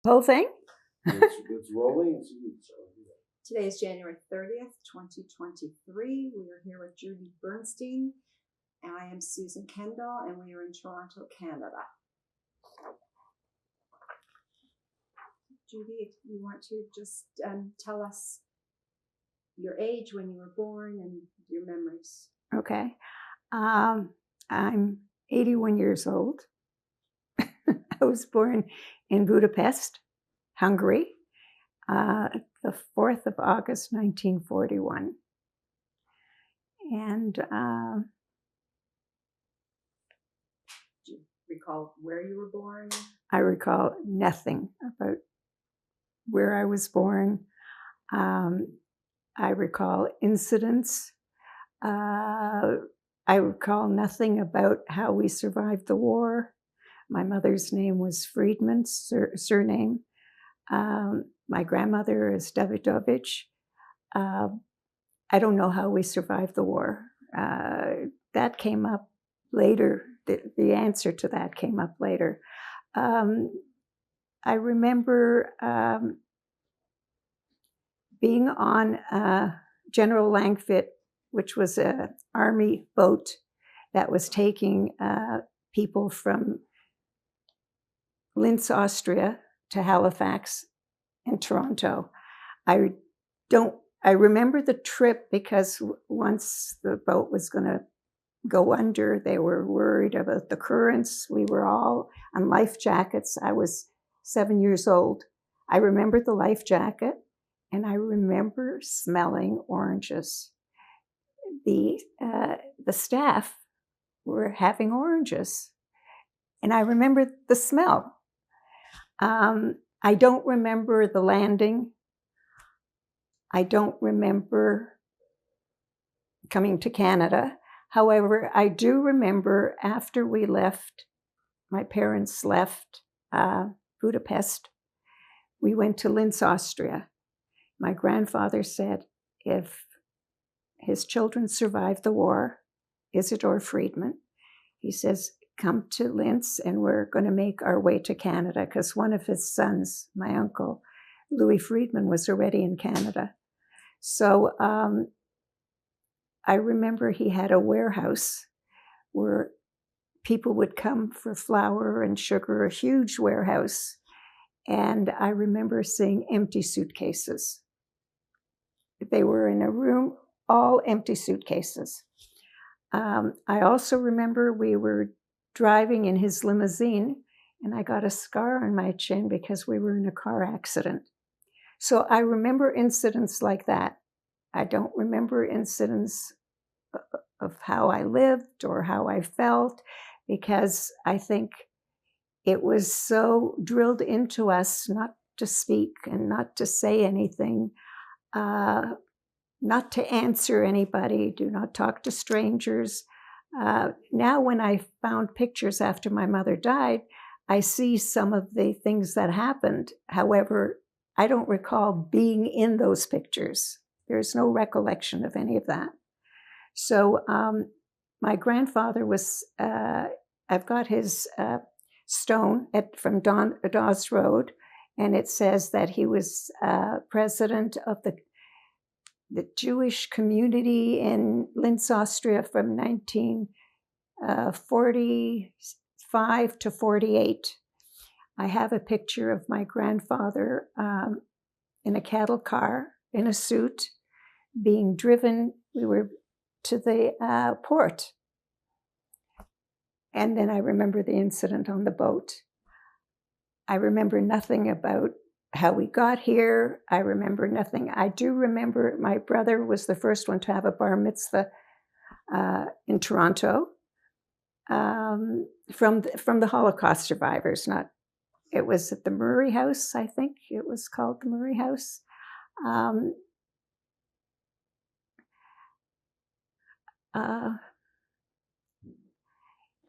Whole thing? It's rolling. Today is January 30th, 2023. We are here with Judy Bernstein. I am Susan Kendall, and we are in Toronto, Canada. Judy, if you want to just tell us your age, when you were born, and your memories. Okay. I'm 81 years old. I was born in Budapest, Hungary, the 4th of August, 1941. And Do you recall where you were born? I recall nothing about where I was born. I recall incidents. I recall nothing about how we survived the war. My mother's name was Friedman, surname. My grandmother is Davidovich. I don't know how we survived the war. That came up later. The answer to that came up later. I remember being on General Langfit, which was an army boat that was taking people from Linz, Austria to Halifax and Toronto. I remember the trip because once the boat was going to go under, they were worried about the currents. We were all on life jackets. I was 7 years old. I remember the life jacket, and I remember smelling oranges. The staff were having oranges, and I remember the smell. I don't remember the landing. I don't remember coming to Canada. However, I do remember after we left, my parents left Budapest, we went to Linz, Austria. My grandfather said, if his children survived the war, Isidore Friedman, he says, come to Linz and we're going to make our way to Canada, because one of his sons, my uncle, Louis Friedman, was already in Canada. So I remember he had a warehouse where people would come for flour and sugar, a huge warehouse. And I remember seeing empty suitcases. They were in a room, all empty suitcases. I also remember we were driving in his limousine, and I got a scar on my chin because we were in a car accident. So I remember incidents like that. I don't remember incidents of how I lived or how I felt, because I think it was so drilled into us not to speak and not to say anything, not to answer anybody, do not talk to strangers. Now, when I found pictures after my mother died, I see some of the things that happened. However, I don't recall being in those pictures. There's no recollection of any of that. So my grandfather was, I've got his stone from Dawes Road, and it says that he was president of the Jewish community in Linz, Austria from 1945 to 48. I have a picture of my grandfather in a cattle car, in a suit, being driven. We were to the port. And then I remember the incident on the boat. I remember nothing about how we got here. I remember nothing. I do remember my brother was the first one to have a bar mitzvah in Toronto from the Holocaust survivors. It was at the Murray House, I think it was called the Murray House.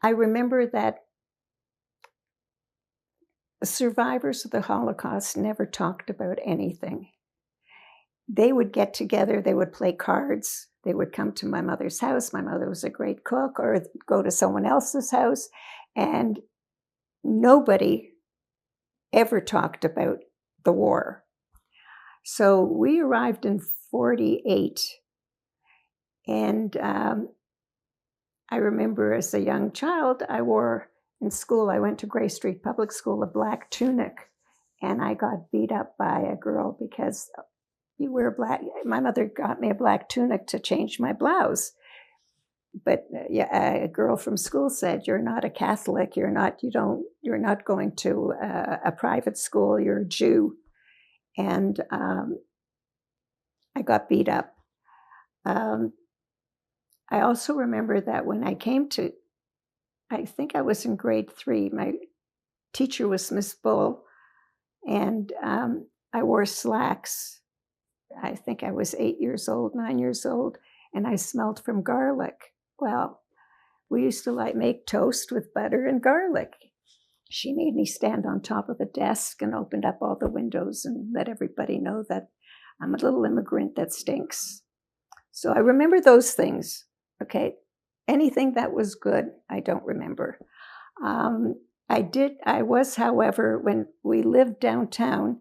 I remember that the survivors of the Holocaust never talked about anything. They would get together, they would play cards, they would come to my mother's house. My mother was a great cook, or go to someone else's house, and nobody ever talked about the war. So we arrived in 48. And I remember as a young child, I wore in school, I went to Gray Street Public School, a black tunic. And I got beat up by a girl because you wear black. My mother got me a black tunic to change my blouse. But a girl from school said, "You're not a Catholic. You're not going to a private school. You're a Jew." And I got beat up. I also remember that when I came to, I think I was in grade 3, my teacher was Miss Bull, and I wore slacks. I think I was 8 years old, 9 years old, and I smelled from garlic. Well, we used to make toast with butter and garlic. She made me stand on top of the desk and opened up all the windows and let everybody know that I'm a little immigrant that stinks. So I remember those things. Okay. Anything that was good, I don't remember. I was, however, when we lived downtown,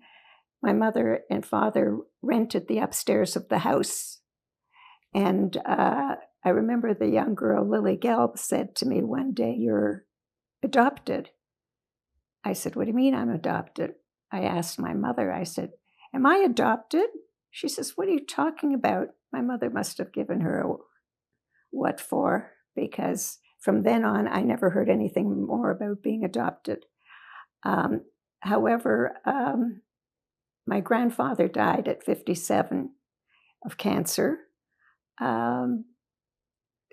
my mother and father rented the upstairs of the house. And I remember the young girl, Lily Gelb, said to me one day, "You're adopted." I said, "What do you mean I'm adopted?" I asked my mother, I said, "Am I adopted?" She says, "What are you talking about?" My mother must have given her a what for, because from then on, I never heard anything more about being adopted. However, my grandfather died at 57 of cancer.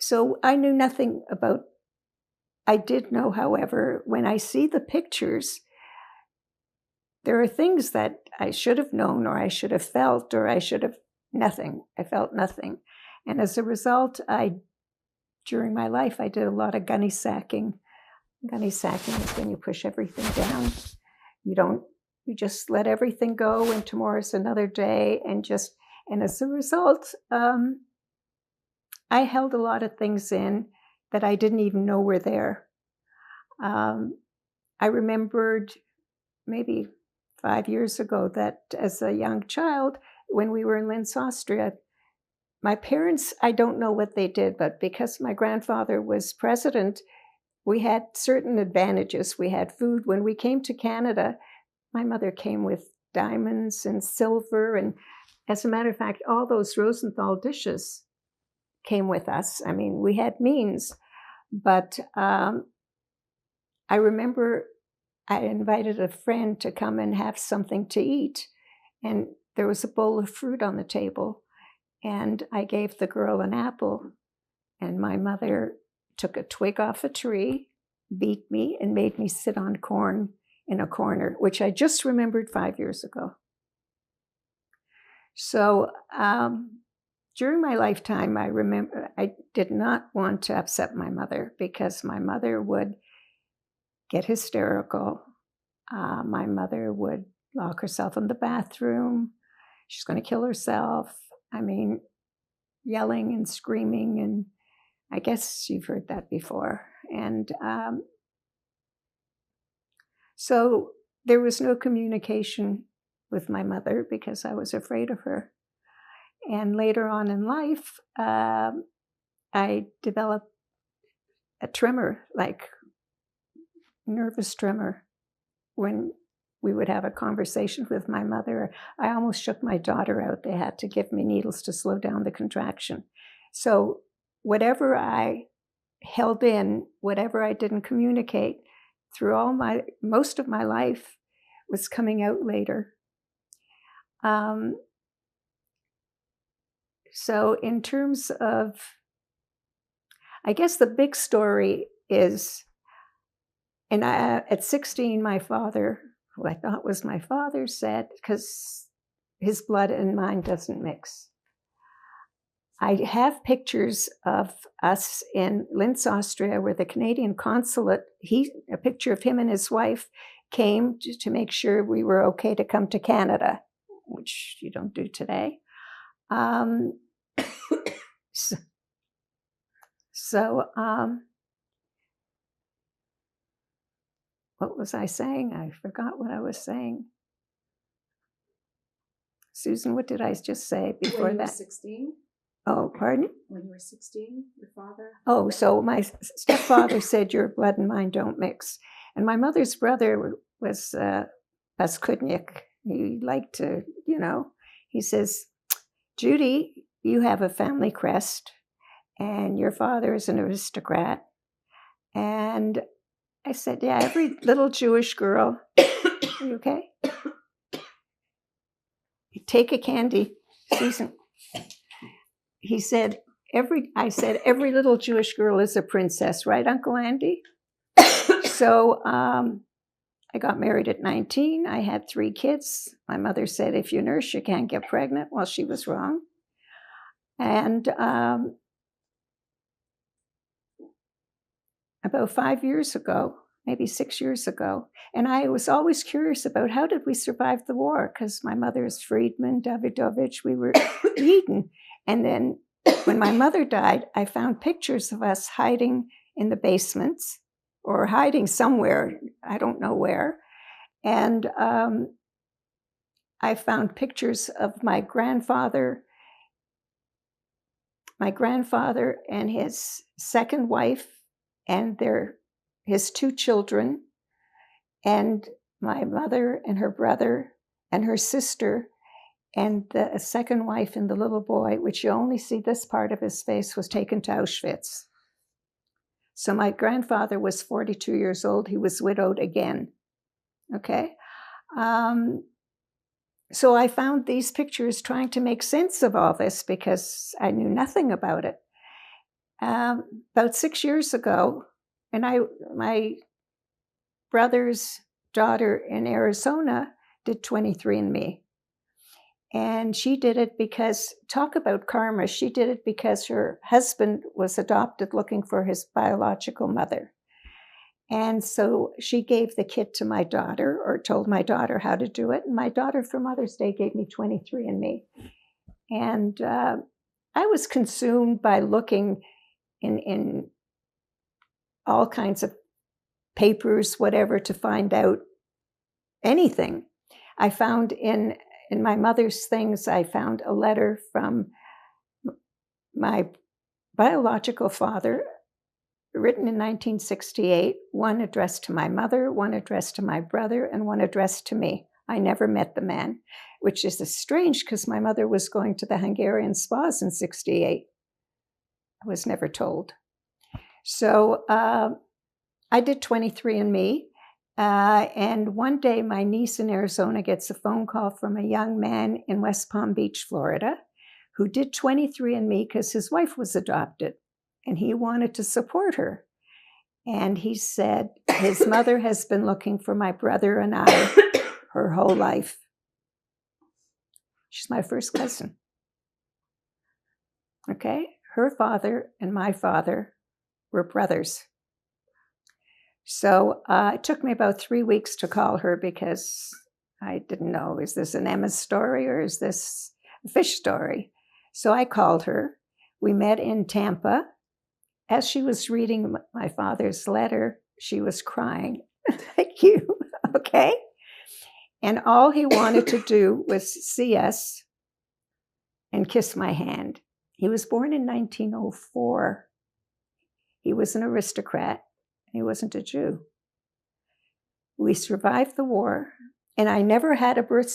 So I knew nothing about, I did know, however, when I see the pictures, there are things that I should have known or I should have felt or I should have nothing. I felt nothing. And as a result, during my life, I did a lot of gunny sacking. Gunny sacking is when you push everything down. You just let everything go, and tomorrow's another day, and as a result, I held a lot of things in that I didn't even know were there. I remembered maybe 5 years ago that as a young child, when we were in Linz, Austria, my parents, I don't know what they did, but because my grandfather was president, we had certain advantages. We had food. When we came to Canada, my mother came with diamonds and silver. And as a matter of fact, all those Rosenthal dishes came with us. I mean, we had means. But I remember I invited a friend to come and have something to eat. And there was a bowl of fruit on the table. And I gave the girl an apple. And my mother took a twig off a tree, beat me, and made me sit on corn in a corner, which I just remembered 5 years ago. So during my lifetime, I remember I did not want to upset my mother because my mother would get hysterical. My mother would lock herself in the bathroom. She's going to kill herself. I mean, yelling and screaming, and I guess you've heard that before. And so there was no communication with my mother because I was afraid of her. And later on in life, I developed a tremor, like nervous tremor, when we would have a conversation with my mother. I almost shook my daughter out. They had to give me needles to slow down the contraction. So whatever I held in, whatever I didn't communicate through most of my life was coming out later. So in terms of, I guess the big story is, and at 16, my father, who I thought was my father, said, because his blood and mine doesn't mix. I have pictures of us in Linz, Austria, where the Canadian consulate, a picture of him and his wife came to make sure we were okay to come to Canada, which you don't do today. what was I saying? I forgot what I was saying. Susan, what did I just say before When you were that? 16? Oh, pardon? When you were 16, your father? Oh, so my stepfather said, your blood and mine don't mix. And my mother's brother was Paskudnik. He liked to, he says, Judy, you have a family crest, and your father is an aristocrat. And I said, yeah, every little Jewish girl. Are you okay? Take a candy, Susan. He said, I said, every little Jewish girl is a princess, right, Uncle Andy? So I got married at 19. I had 3 kids. My mother said, if you nurse, you can't get pregnant. Well, she was wrong. And about 5 years ago, maybe 6 years ago, and I was always curious about how did we survive the war, because my mother's Friedman, Davidovich, we were Eden. And then when my mother died, I found pictures of us hiding in the basements or hiding somewhere, I don't know where. And I found pictures of my grandfather and his second wife and his 2 children, and my mother and her brother and her sister, and the second wife and the little boy, which you only see this part of his face, was taken to Auschwitz. So my grandfather was 42 years old. He was widowed again. Okay. So I found these pictures trying to make sense of all this because I knew nothing about it. About 6 years ago, and my brother's daughter in Arizona did 23andMe. And she did it because, talk about karma, she did it because her husband was adopted looking for his biological mother. And so she gave the kit to my daughter, or told my daughter how to do it. And my daughter for Mother's Day gave me 23andMe. And I was consumed by looking in all kinds of papers, whatever, to find out anything. I found in my mother's things, I found a letter from my biological father, written in 1968, one addressed to my mother, one addressed to my brother, and one addressed to me. I never met the man, which is strange because my mother was going to the Hungarian spas in 68. I was never told. So I did 23andMe. And one day, my niece in Arizona gets a phone call from a young man in West Palm Beach, Florida, who did 23andMe because his wife was adopted, and he wanted to support her. And he said, his mother has been looking for my brother and I her whole life. She's my first cousin. Okay? Her father and my father were brothers. So it took me about 3 weeks to call her because I didn't know, is this an Emma story or is this a fish story? So I called her. We met in Tampa. As she was reading my father's letter, she was crying. Thank you. Okay. And all he wanted to do was see us and kiss my hand. He was born in 1904. He was an aristocrat. He wasn't a Jew. We survived the war, and I never had a birth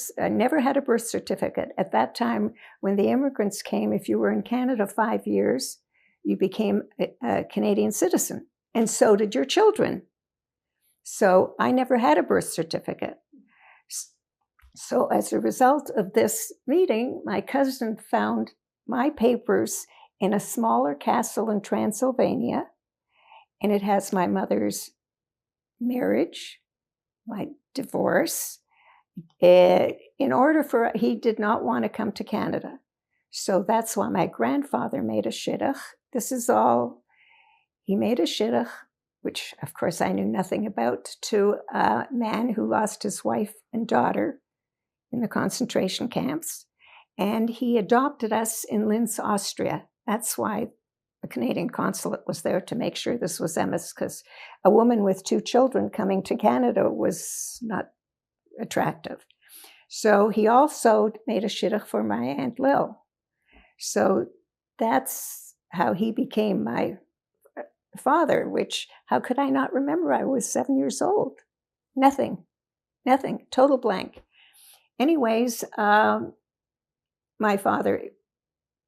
certificate. At that time, when the immigrants came, if you were in Canada 5 years, you became a Canadian citizen, and so did your children. So I never had a birth certificate. So as a result of this meeting, my cousin found my papers in a smaller castle in Transylvania, and it has my mother's marriage, my divorce. In order for, he did not want to come to Canada. So that's why my grandfather made a shidduch. This is all, he made a shidduch, which of course I knew nothing about, to a man who lost his wife and daughter in the concentration camps. And he adopted us in Linz, Austria. That's why the Canadian consulate was there to make sure this was Emma's, because a woman with 2 children coming to Canada was not attractive. So he also made a shidduch for my Aunt Lil. So that's how he became my father, which, how could I not remember? I was 7 years old. Nothing, total blank. Anyways, my father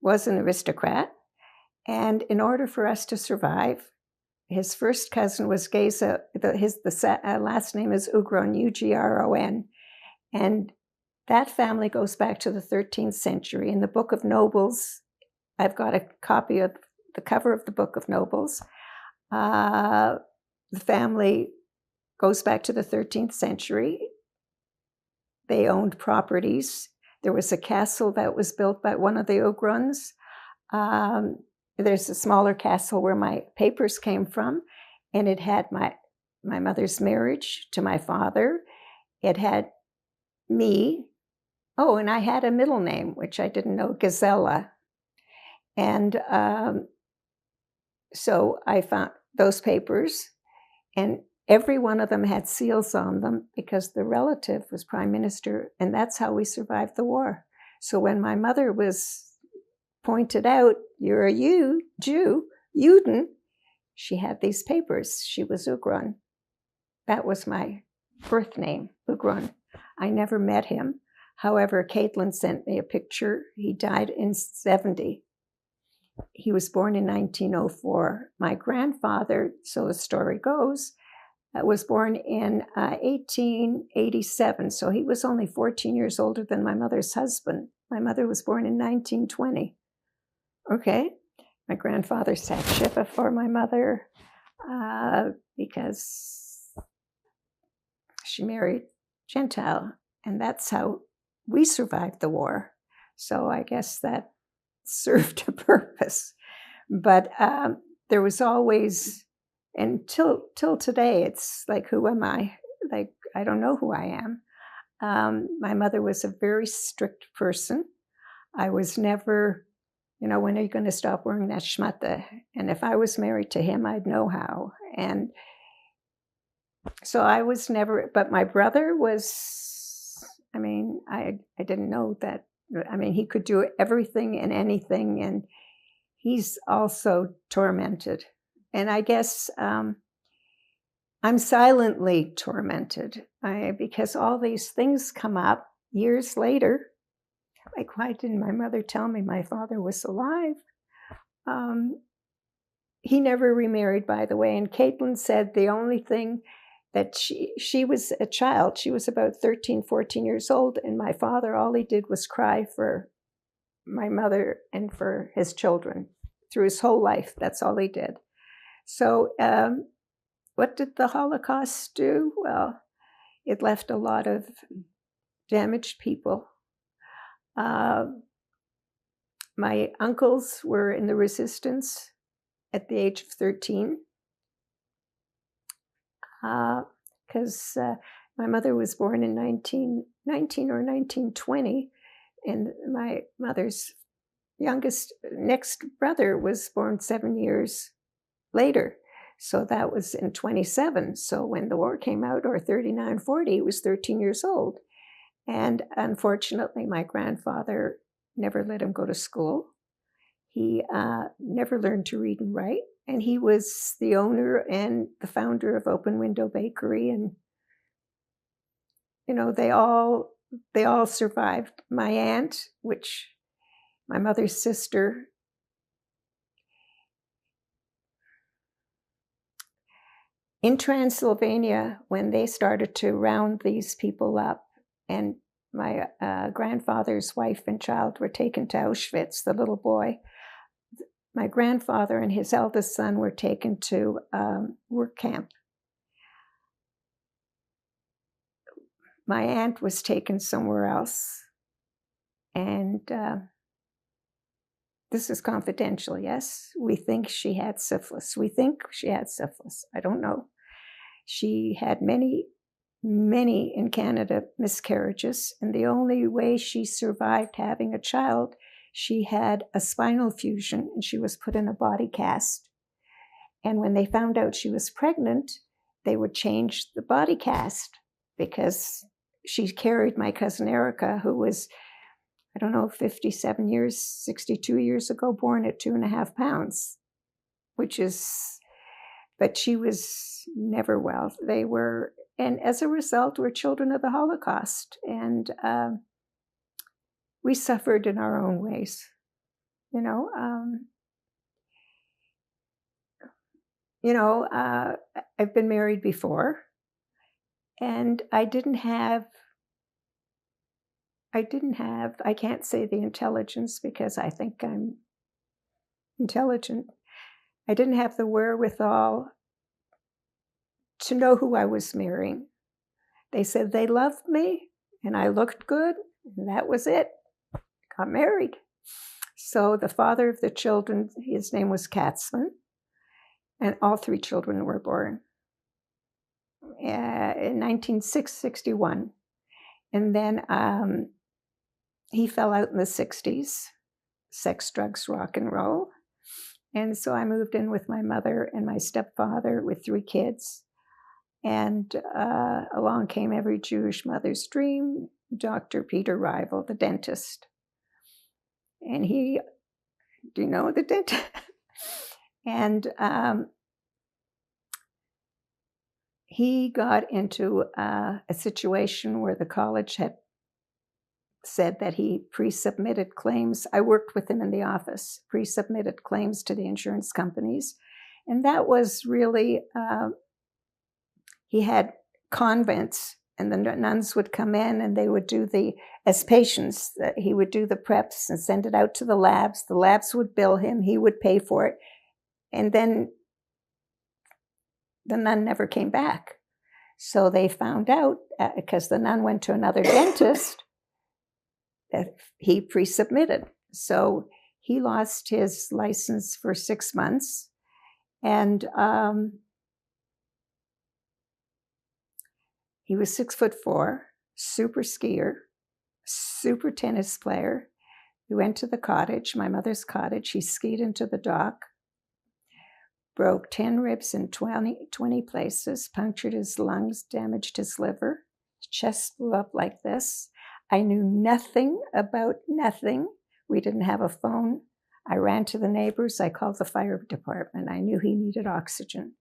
was an aristocrat, and in order for us to survive, his first cousin was Geza. The last name is Ugron, Ugron, and that family goes back to the 13th century. In the Book of Nobles, I've got a copy of the cover of the Book of Nobles. The family goes back to the 13th century. They owned properties. There was a castle that was built by one of the Ugrons. There's a smaller castle where my papers came from, and it had my mother's marriage to my father. It had me. Oh, and I had a middle name, which I didn't know, Gazella. And so I found those papers, and every one of them had seals on them because the relative was prime minister, and that's how we survived the war. So when my mother was pointed out, "You're a Jew, Juden," she had these papers. She was Ugron. That was my birth name, Ugron. I never met him. However, Caitlin sent me a picture. He died in 70. He was born in 1904. My grandfather, so the story goes, was born in 1887. So he was only 14 years older than my mother's husband. My mother was born in 1920. Okay. My grandfather sat Shiva for my mother because she married Gentile, and that's how we survived the war. So I guess that served a purpose. But there was always, and till today, it's like, who am I? Like, I don't know who I am. My mother was a very strict person. I was never, when are you going to stop wearing that shmata? And if I was married to him, I'd know how. And so I was never, but my brother was, I didn't know that. He could do everything and anything, and he's also tormented. And I guess I'm silently tormented because all these things come up years later. Like, why didn't my mother tell me my father was alive? He never remarried, by the way. And Caitlin said the only thing that she was a child. She was about 13, 14 years old. And my father, all he did was cry for my mother and for his children through his whole life. That's all he did. So what did the Holocaust do? Well, it left a lot of damaged people. My uncles were in the resistance at the age of 13 because my mother was born in 1919 or 1920, and my mother's next brother was born 7 years later. So that was in 27. So when the war came out, or 39, 40, he was 13 years old. And unfortunately, my grandfather never let him go to school. He never learned to read and write. And he was the owner and the founder of Open Window Bakery. And, they all survived. My aunt, which my mother's sister, in Transylvania, when they started to round these people up, and my grandfather's wife and child were taken to Auschwitz, the little boy, my grandfather and his eldest son were taken to work camp. My aunt was taken somewhere else. And this is confidential, yes? We think she had syphilis. I don't know. She had many in Canada miscarriages, and the only way she survived having a child She had a spinal fusion and she was put in a body cast. And when they found out she was pregnant, they would change the body cast because she carried my cousin Erica, who was, I don't know, 57 years, 62 years ago, born at 2.5 pounds, which is, but she was never well. They were, and as a result, we're children of the Holocaust. And we suffered in our own ways, you know. I've been married before, and I can't say the intelligence because I think I'm intelligent. I didn't have the wherewithal to know who I was marrying. They said they loved me and I looked good, and that was it. Got married. So the father of the children, his name was Katzman, and all 3 children were born in 1961. And then he fell out in the 60s, sex, drugs, rock and roll. And so I moved in with my mother and my stepfather with 3 kids. And along came every Jewish mother's dream, Dr. Peter Rival, the dentist. And do you know the dentist? And he got into a situation where the college had said that he pre-submitted claims. I worked with him in the office, pre-submitted claims to the insurance companies. And that was really, he had convents, and the nuns would come in and they would do as patients, he would do the preps and send it out to the labs. The labs would bill him, he would pay for it. And then the nun never came back. So they found out, because the nun went to another dentist, that he pre-submitted. So he lost his license for 6 months. And he was 6'4", super skier, super tennis player. He went to the cottage, my mother's cottage. He skied into the dock, broke 10 ribs in 20 places, punctured his lungs, damaged his liver. His chest blew up like this. I knew nothing about nothing. We didn't have a phone. I ran to the neighbors. I called the fire department. I knew he needed oxygen.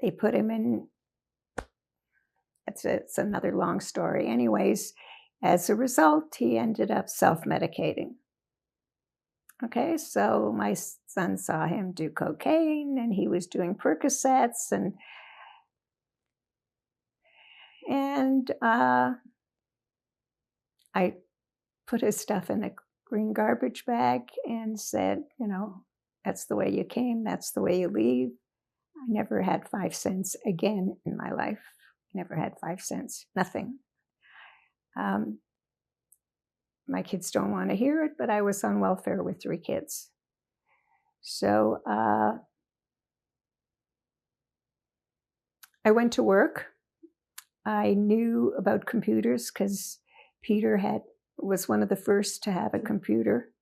They put him in. It's another long story. Anyways, as a result, he ended up self-medicating. Okay, so my son saw him do cocaine, and he was doing Percocets, and I put his stuff in a green garbage bag and said, that's the way you came, that's the way you leave. I never had 5 cents again in my life. Never had 5 cents, nothing. My kids don't want to hear it, but I was on welfare with 3 kids. So I went to work. I knew about computers because Peter was one of the first to have a computer,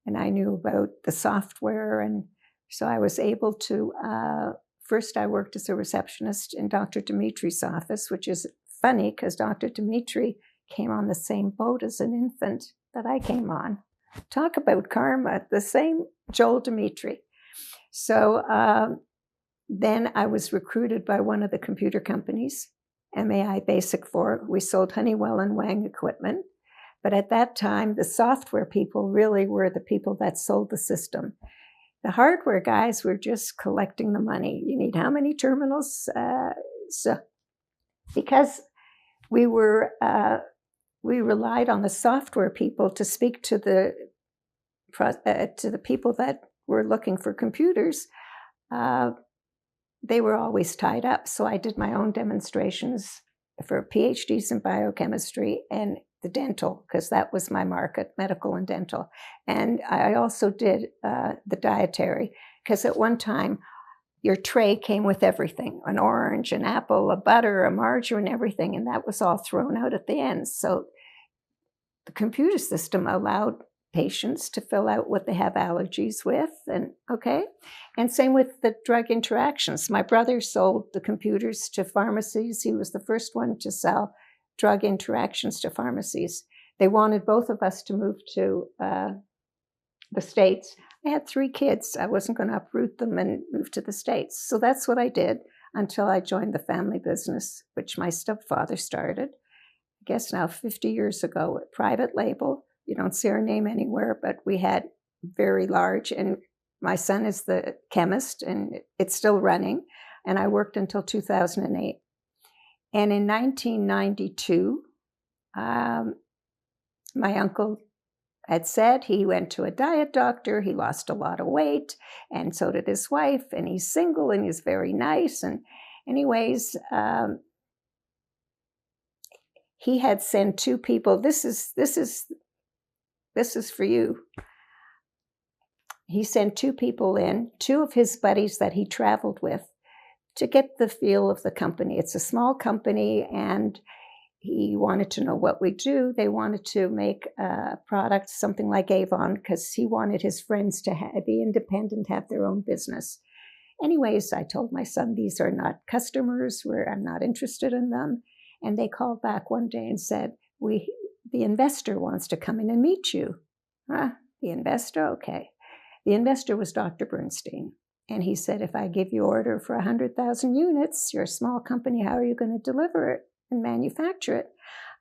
and I knew about the software, and so I was able to. First, I worked as a receptionist in Dr. Dimitri's office, which is funny because Dr. Dimitri came on the same boat as an infant that I came on. Talk about karma, the same Joel Dimitri. So then I was recruited by one of the computer companies, MAI Basic 4. We sold Honeywell and Wang equipment. But at that time, the software people really were the people that sold the system. The hardware guys were just collecting the money. You need how many terminals? So because we relied on the software people to speak to the people that were looking for computers, they were always tied up. So I did my own demonstrations for PhDs in biochemistry and the dental, because that was my market, medical and dental. And I also did the dietary, because at one time, your tray came with everything, an orange, an apple, a butter, a margarine, everything, and that was all thrown out at the end. So the computer system allowed patients to fill out what they have allergies with, and okay. And same with the drug interactions. My brother sold the computers to pharmacies. He was the first one to sell drug interactions to pharmacies. They wanted both of us to move to the States. I had 3 kids. I wasn't going to uproot them and move to the States. So that's what I did until I joined the family business, which my stepfather started, I guess now 50 years ago, a private label. You don't see our name anywhere, but we had very large, and my son is the chemist, and it's still running. And I worked until 2008. And in 1992, my uncle had said he went to a diet doctor. He lost a lot of weight, and so did his wife. And he's single, and he's very nice. And anyways, he had sent 2 people. This is for you. He sent 2 people in, 2 of his buddies that he traveled with, to get the feel of the company. It's a small company, and he wanted to know what we do. They wanted to make a product, something like Avon, because he wanted his friends to be independent, have their own business. Anyways, I told my son, these are not customers, I'm not interested in them. And they called back one day and said, the investor wants to come in and meet you. The investor? Okay. The investor was Dr. Bernstein. And he said, if I give you order for 100,000 units, you're a small company, how are you going to deliver it and manufacture it?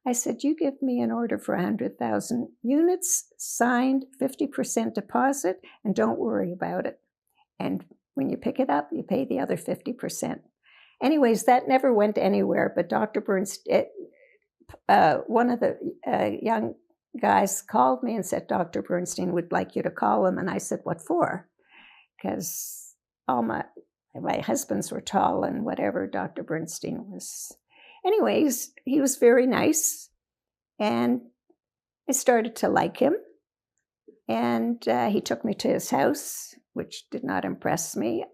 I said, you give me an order for 100,000 units, signed, 50% deposit, and don't worry about it. And when you pick it up, you pay the other 50%. Anyways, that never went anywhere, but Dr. Bernstein, one of the young guys called me and said, Dr. Bernstein would like you to call him. And I said, what for? Because all my husbands were tall and whatever. Dr. Bernstein was. Anyways, he was very nice, and I started to like him. And he took me to his house, which did not impress me.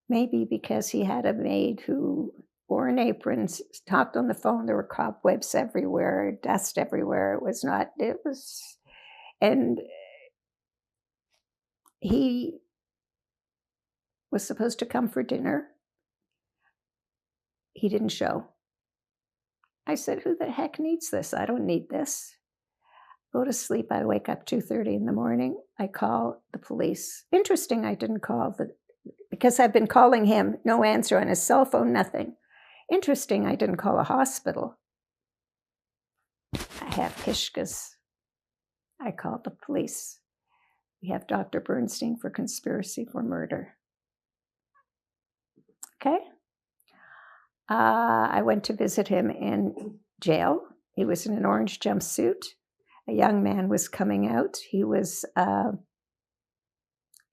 Maybe because he had a maid who wore an apron, talked on the phone. There were cobwebs everywhere, dust everywhere. And he was supposed to come for dinner. He didn't show. I said, who the heck needs this? I don't need this. Go to sleep. I wake up 2:30 in the morning. I call the police. Interesting, I didn't call because I've been calling him, no answer on his cell phone, nothing. Interesting, I didn't call a hospital. I have Kishkas. I called the police. We have Dr. Bernstein for conspiracy for murder. Okay. I went to visit him in jail. He was in an orange jumpsuit. A young man was coming out. He was an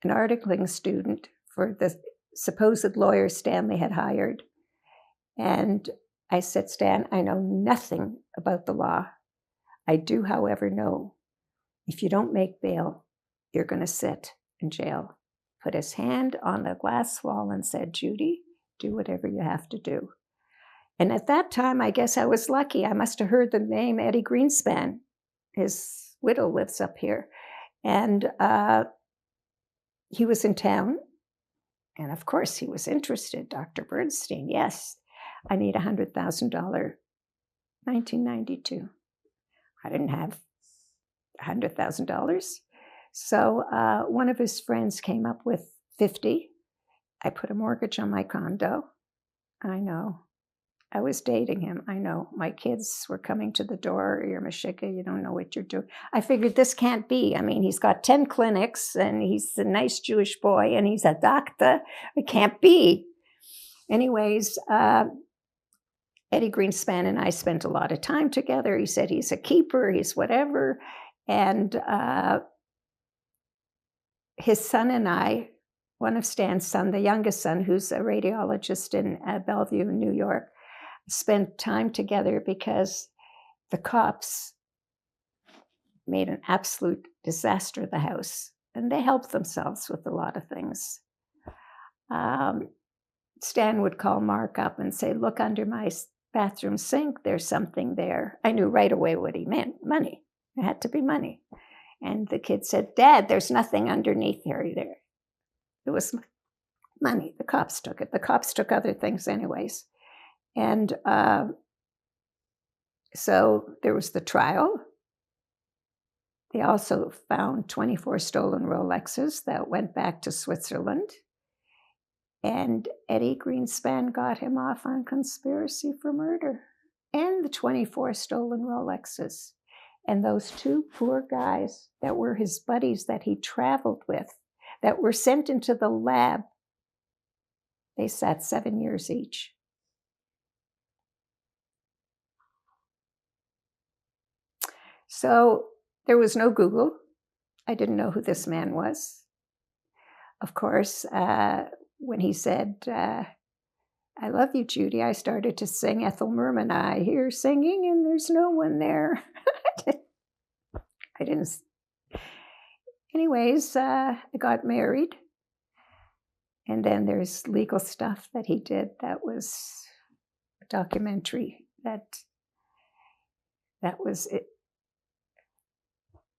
articling student for the supposed lawyer Stanley had hired. And I said, Stan, I know nothing about the law. I do, however, know if you don't make bail, you're going to sit in jail. Put his hand on the glass wall and said, Judy, do whatever you have to do. And at that time, I guess I was lucky. I must have heard the name Eddie Greenspan. His widow lives up here. And he was in town. And of course, he was interested. Dr. Bernstein, yes, I need $100,000. 1992. I didn't have $100,000. So one of his friends came up with 50. I put a mortgage on my condo. I know. I was dating him. I know. My kids were coming to the door. You're Mashika. You don't know what you're doing. I figured this can't be. I mean, he's got 10 clinics, and he's a nice Jewish boy, and he's a doctor. It can't be. Anyways, Eddie Greenspan and I spent a lot of time together. He said he's a keeper. He's whatever. And his son and I, one of Stan's son, the youngest son, who's a radiologist in Bellevue, New York, spent time together because the cops made an absolute disaster of the house, and they helped themselves with a lot of things. Stan would call Mark up and say, look under my bathroom sink, there's something there. I knew right away what he meant, money. It had to be money. And the kid said, Dad, there's nothing underneath there. It was money. The cops took it. The cops took other things anyways. And so there was the trial. They also found 24 stolen Rolexes that went back to Switzerland. And Eddie Greenspan got him off on conspiracy for murder and the 24 stolen Rolexes. And those two poor guys that were his buddies that he traveled with, that were sent into the lab, they sat 7 years each. So there was no Google. I didn't know who this man was. Of course, when he said, I love you, Judy, I started to sing Ethel Merman. I hear singing and there's no one there. I didn't. Anyways, I got married. And then there's legal stuff that he did that was a documentary that was it.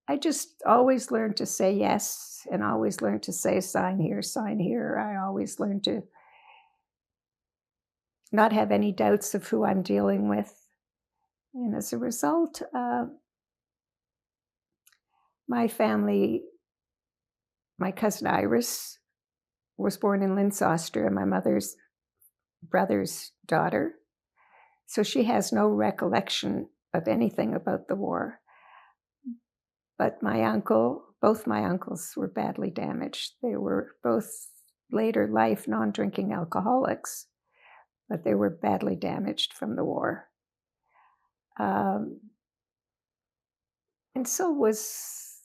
I just always learned to say yes and always learned to say sign here, sign here. I always learned to not have any doubts of who I'm dealing with. And as a result, my family, my cousin Iris was born in Linz, Austria, my mother's brother's daughter. So she has no recollection of anything about the war. But my uncle, both my uncles were badly damaged. They were both later life non-drinking alcoholics, but they were badly damaged from the war. And so was,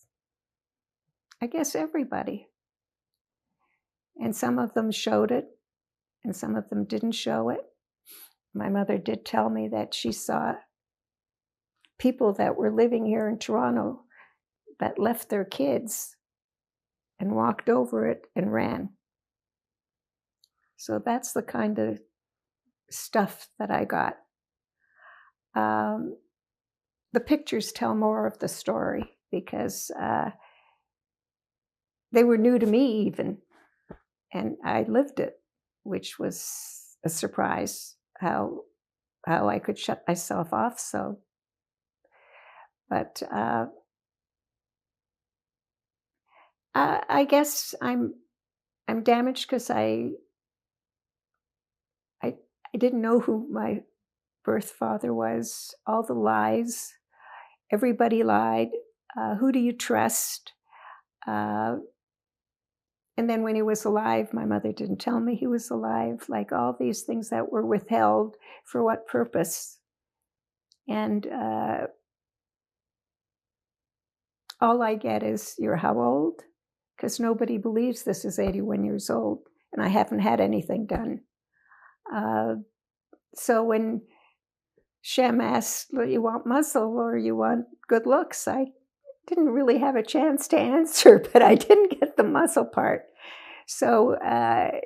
I guess, everybody. And some of them showed it, and some of them didn't show it. My mother did tell me that she saw people that were living here in Toronto that left their kids and walked over it and ran. So that's the kind of stuff that I got. The pictures tell more of the story because they were new to me even, and I lived it, which was a surprise how I could shut myself off so. But I guess I'm damaged because I didn't know who my birth father was. All the lies, everybody lied. Who do you trust? And then when he was alive, my mother didn't tell me he was alive. Like all these things that were withheld, for what purpose? And all I get is, you're how old? Because nobody believes this is 81 years old, and I haven't had anything done. So when Shem asked, well, you want muscle or you want good looks, I didn't really have a chance to answer, but I didn't get the muscle part. So I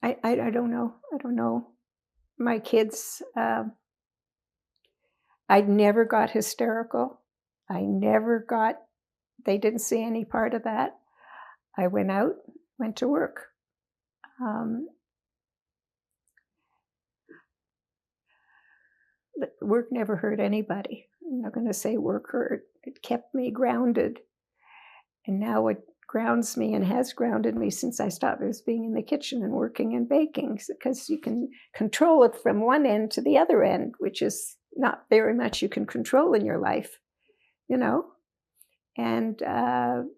don't know. I don't know. My kids, I never got hysterical. They didn't see any part of that. I went to work. Work never hurt anybody. I'm not going to say work hurt. It kept me grounded. And now it grounds me and has grounded me since I stopped being in the kitchen and working and baking, because you can control it from one end to the other end, which is not very much you can control in your life, you know? And am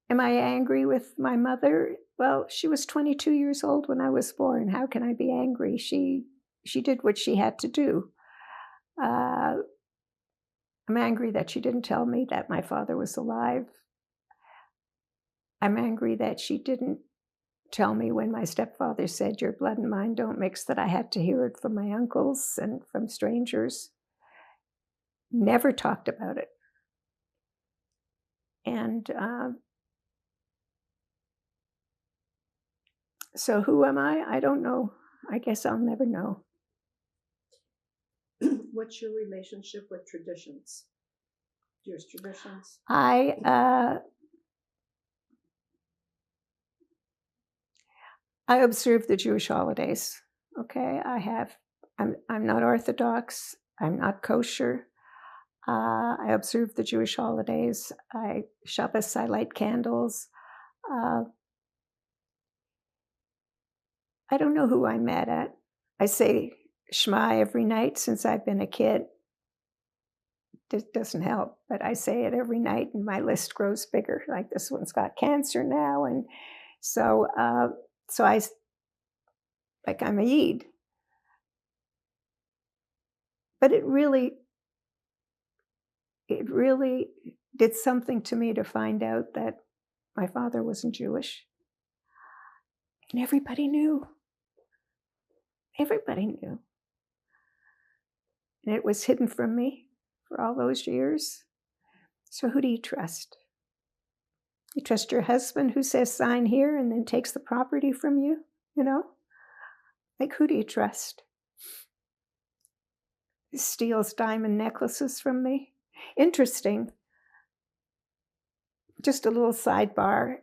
I angry with my mother? Well, she was 22 years old when I was born. How can I be angry? She did what she had to do. I'm angry that she didn't tell me that my father was alive. I'm angry that she didn't tell me when my stepfather said, your blood and mine don't mix, that I had to hear it from my uncles and from strangers. Never talked about it. And So who am I? I don't know. I guess I'll never know. What's your relationship with traditions? Jewish traditions? I observe the Jewish holidays. Okay, I'm not Orthodox. I'm not kosher. I observe the Jewish holidays. Shabbos, I light candles. I don't know who I'm mad at. I say Shema every night since I've been a kid. It doesn't help, but I say it every night, and my list grows bigger. Like this one's got cancer now, and so I'm a Yid. But it really did something to me to find out that my father wasn't Jewish, and everybody knew. Everybody knew, and it was hidden from me for all those years. So who do you trust? You trust your husband who says sign here and then takes the property from you? You know? Like, who do you trust? He steals diamond necklaces from me. Interesting. Just a little sidebar.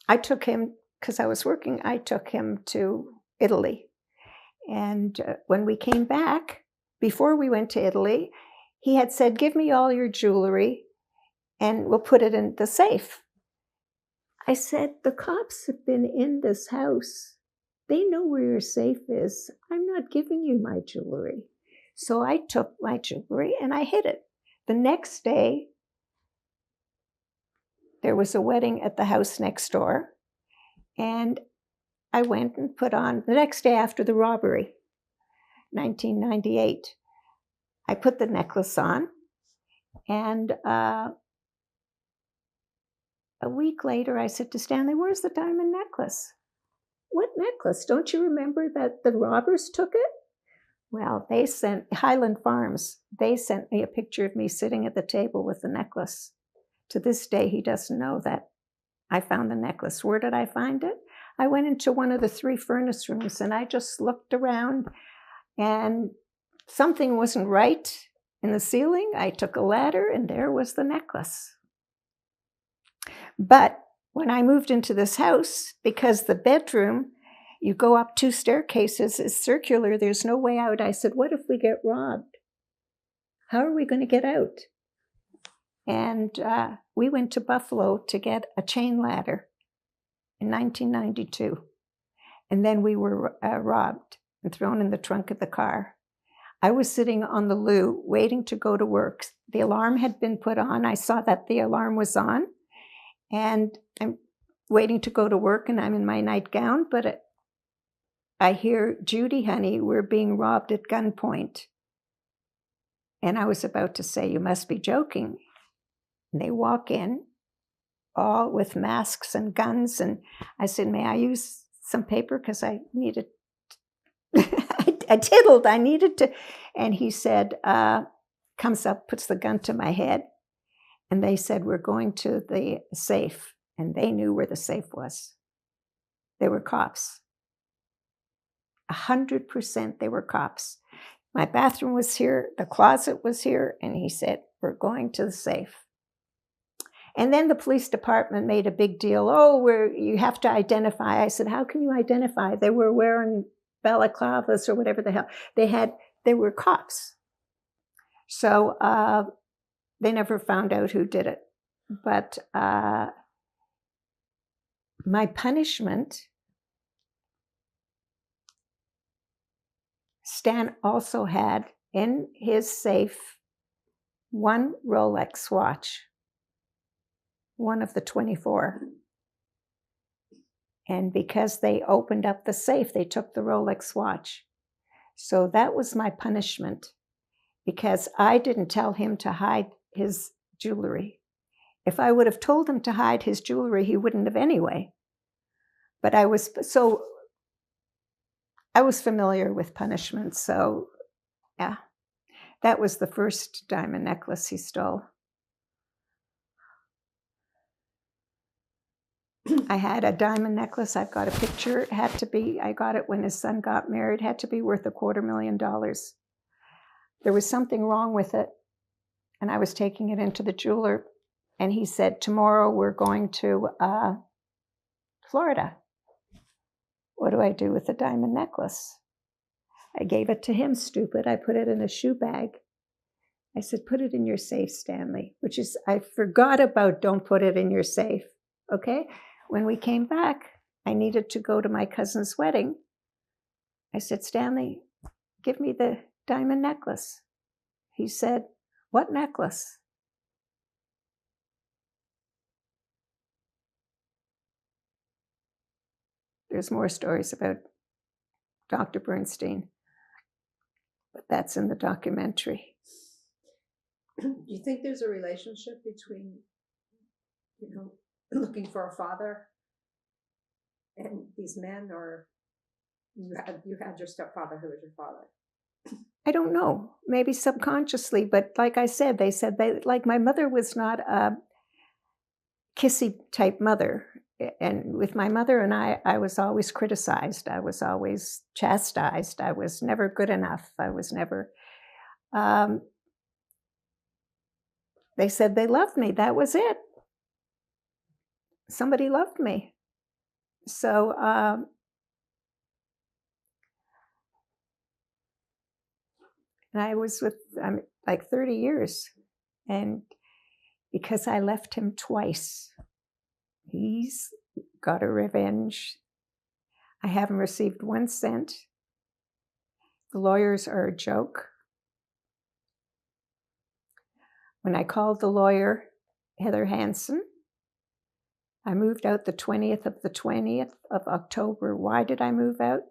I took him, because I was working, I took him to Italy. And when we came back, before we went to Italy, he had said, give me all your jewelry and we'll put it in the safe. I said, the cops have been in this house. They know where your safe is. I'm not giving you my jewelry. So I took my jewelry and I hid it. The next day, there was a wedding at the house next door. And I went and put on, the next day after the robbery, 1998, I put the necklace on. And a week later, I said to Stanley, where's the diamond necklace? What necklace? Don't you remember that the robbers took it? Well, they sent, Highland Farms, they sent me a picture of me sitting at the table with the necklace. To this day, he doesn't know that I found the necklace. Where did I find it? I went into one of the 3 furnace rooms and I just looked around and something wasn't right in the ceiling. I took a ladder and there was the necklace. But when I moved into this house, because the bedroom, you go up 2 staircases, is circular, there's no way out. I said, what if we get robbed? How are we going to get out? And we went to Buffalo to get a chain ladder in 1992. And then we were robbed and thrown in the trunk of the car. I was sitting on the loo waiting to go to work. The alarm had been put on. I saw that the alarm was on. And I'm waiting to go to work and I'm in my nightgown, but I hear, Judy, honey, we're being robbed at gunpoint. And I was about to say, you must be joking. And they walk in, all with masks and guns. And I said, may I use some paper? Because I needed, I tiddled, I needed to. And he said, comes up, puts the gun to my head. And they said, we're going to the safe. And they knew where the safe was. They were cops. 100% they were cops. My bathroom was here, the closet was here, and he said, we're going to the safe. And then the police department made a big deal. Oh, you have to identify. I said, how can you identify? They were wearing balaclavas or whatever the hell. They were cops. So they never found out who did it. But my punishment, Stan also had in his safe 1 Rolex watch, one of the 24. And because they opened up the safe, they took the Rolex watch. So that was my punishment, because I didn't tell him to hide his jewelry. If I would have told him to hide his jewelry, he wouldn't have anyway. But I was familiar with punishment. So yeah, that was the first diamond necklace he stole. I had a diamond necklace. I've got a picture. It had to be, I got it when his son got married, had to be worth $250,000. There was something wrong with it. And I was taking it into the jeweler. And he said, tomorrow we're going to Florida. What do I do with the diamond necklace? I gave it to him, stupid. I put it in a shoe bag. I said, put it in your safe, Stanley, which is, I forgot about don't put it in your safe, okay? When we came back, I needed to go to my cousin's wedding. I said, Stanley, give me the diamond necklace. He said, what necklace? There's more stories about Dr. Bernstein, but that's in the documentary. Do you think there's a relationship between, looking for a father and these men, or you had your stepfather who was your father? I don't know, maybe subconsciously, but like I said, they said like my mother was not a kissy type mother. And with my mother and I was always criticized. I was always chastised. I was never good enough. I was never, they said they loved me. That was it. Somebody loved me. So, and I was with like 30 years. And because I left him twice, he's got a revenge. I haven't received 1 cent. The lawyers are a joke. When I called the lawyer, Heather Hansen, I moved out the 20th of October. Why did I move out?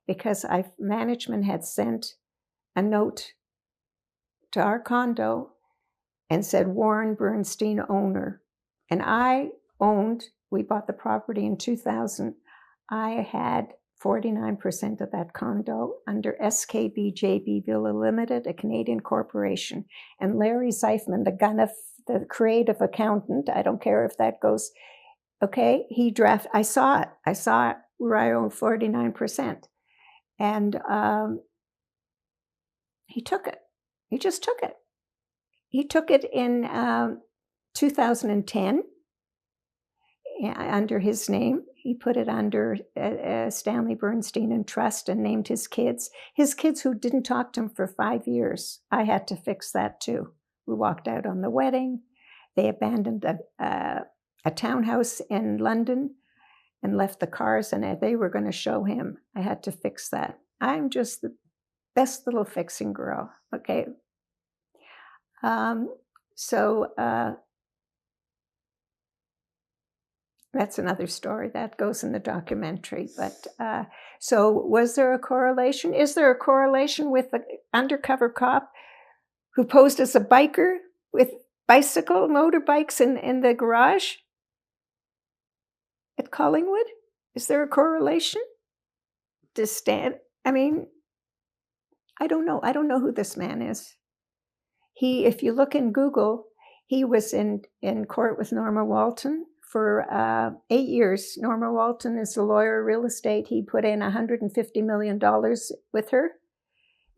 Because management had sent a note to our condo and said Warren Bernstein, owner. And I we bought the property in 2000. I had 49% of that condo under SKB JB Villa Limited, a Canadian corporation. And Larry Zeifman, the creative accountant, I don't care if that goes, okay, I saw it where I own 49%. And he took it. He just took it. He took it in 2010 under his name. He put it under Stanley Bernstein and Trust and named his kids who didn't talk to him for 5 years. I had to fix that too. We walked out on the wedding. They abandoned a townhouse in London and left the cars, and they were going to show him. I had to fix that. I'm just the best little fixing girl, okay? That's another story that goes in the documentary. But so was there a correlation? Is there a correlation with the undercover cop who posed as a biker with motorbikes in the garage at Collingwood? Is there a correlation? I mean, I don't know. I don't know who this man is. If you look in Google, he was in court with Norma Walton for 8 years. Norma Walton is a lawyer, real estate. He put in $150 million with her.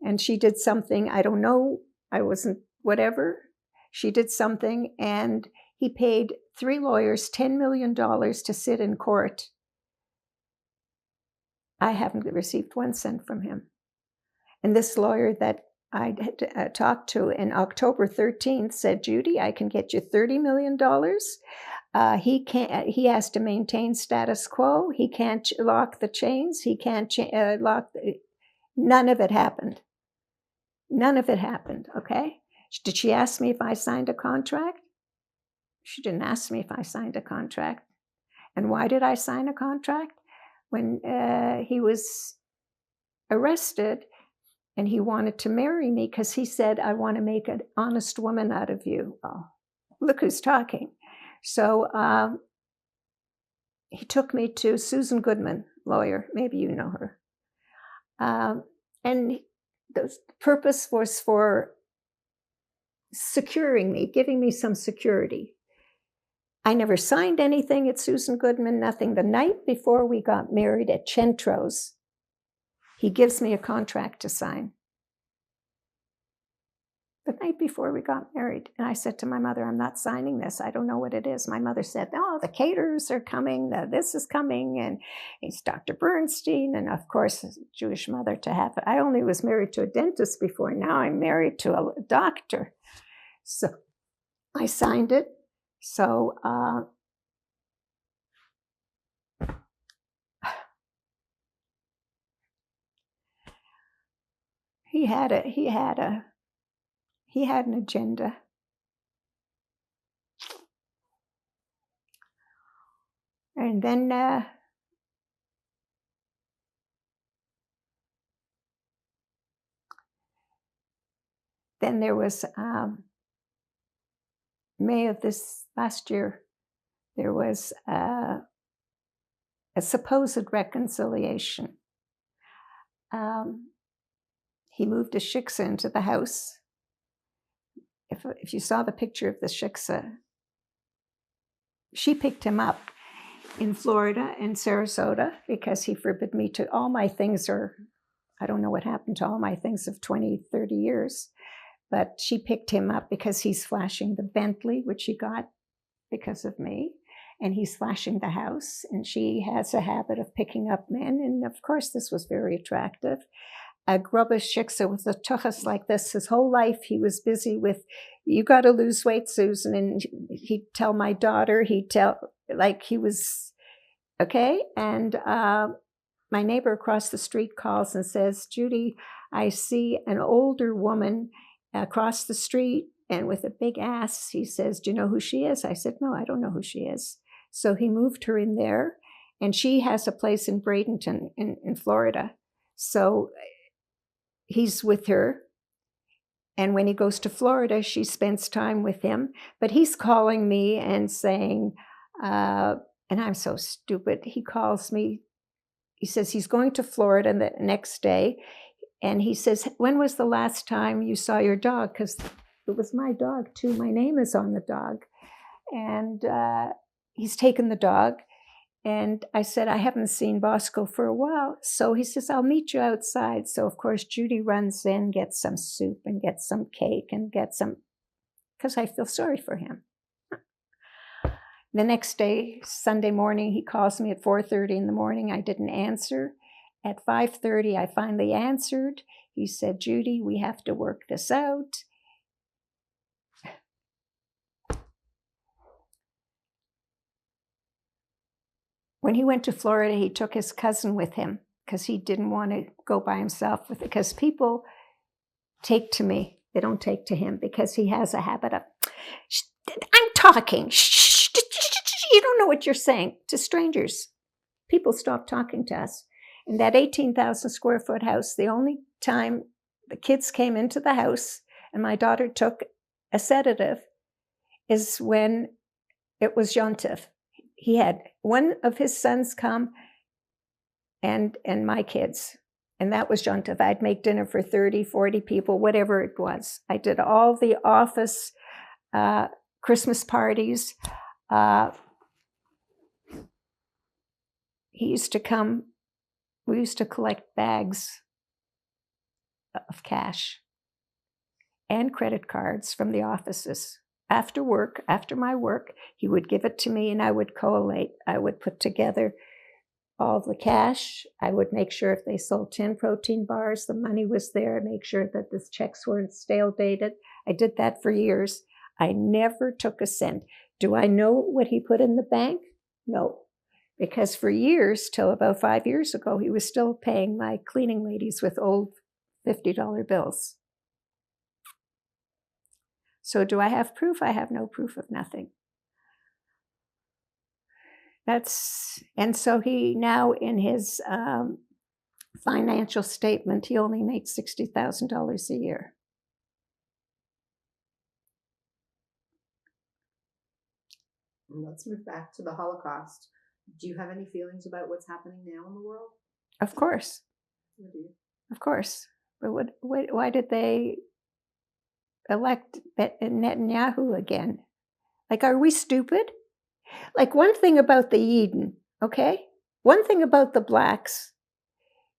And she did something, I don't know, I wasn't, whatever. She did something, and he paid 3 lawyers $10 million to sit in court. I haven't received 1 cent from him. And this lawyer that I talked to in October 13th said, Judy, I can get you $30 million. He has to maintain status quo. He can't lock the chains. He can't none of it happened. None of it happened, okay? Did she ask me if I signed a contract? She didn't ask me if I signed a contract. And why did I sign a contract? When he was arrested, and he wanted to marry me because he said, I want to make an honest woman out of you. Oh, look who's talking. So he took me to Susan Goodman, lawyer. Maybe you know her. And the purpose was for securing me, giving me some security. I never signed anything at Susan Goodman, nothing. The night before we got married at Chentro's, he gives me a contract to sign. The night before we got married. And I said to my mother, I'm not signing this. I don't know what it is. My mother said, oh, the caterers are coming. This is coming. And it's Dr. Bernstein. And of course, a Jewish mother to have it. I only was married to a dentist before. Now I'm married to a doctor. So I signed it. So he had an agenda. And then there was May of this last year, there was a supposed reconciliation. He moved a shiksa into the house. If you saw the picture of the shiksa, she picked him up in Florida, in Sarasota, because he forbid me to, all my things are, I don't know what happened to all my things of 20, 30 years, but she picked him up because he's flashing the Bentley, which he got because of me, and he's flashing the house, and she has a habit of picking up men, and of course this was very attractive. A grubbish shiksa with a tuchus like this, his whole life he was busy with, you got to lose weight, Susan, and he'd tell my daughter, like he was, okay, and my neighbor across the street calls and says, Judy, I see an older woman across the street and with a big ass. He says, do you know who she is? I said, no, I don't know who she is. So he moved her in there, and she has a place in Bradenton in Florida. So he's with her. And when he goes to Florida, she spends time with him. But he's calling me and saying, and I'm so stupid. He calls me. He says he's going to Florida the next day. And he says, when was the last time you saw your dog? Because it was my dog, too. My name is on the dog. And he's taken the dog. And I said, I haven't seen Bosco for a while. So he says, I'll meet you outside. So, of course, Judy runs in, gets some soup and gets some cake and gets some, because I feel sorry for him. The next day, Sunday morning, he calls me at 4:30 in the morning. I didn't answer. At 5:30, I finally answered. He said, Judy, we have to work this out. When he went to Florida, he took his cousin with him because he didn't want to go by himself with it. Because people take to me, they don't take to him because he has a habit of, I'm talking, you don't know what you're saying to strangers. People stop talking to us. In that 18,000 square foot house, the only time the kids came into the house and my daughter took a sedative is when it was Yontif. He had one of his sons come and my kids, and that was Yontif. I'd make dinner for 30, 40 people, whatever it was. I did all the office Christmas parties. He used to come, we used to collect bags of cash and credit cards from the offices. After work, after my work, he would give it to me and I would collate. I would put together all the cash. I would make sure if they sold 10 protein bars, the money was there, make sure that the checks weren't stale dated. I did that for years. I never took a cent. Do I know what he put in the bank? No. Because for years, till about 5 years ago, he was still paying my cleaning ladies with old $50 bills. So do I have proof? I have no proof of nothing. And so he now in his financial statement, he only makes $60,000 a year. Let's move back to the Holocaust. Do you have any feelings about what's happening now in the world? Of course. What do you? Of course. But why did they elect Netanyahu again? Like, are we stupid? Like one thing about the Eden, okay? One thing about the blacks,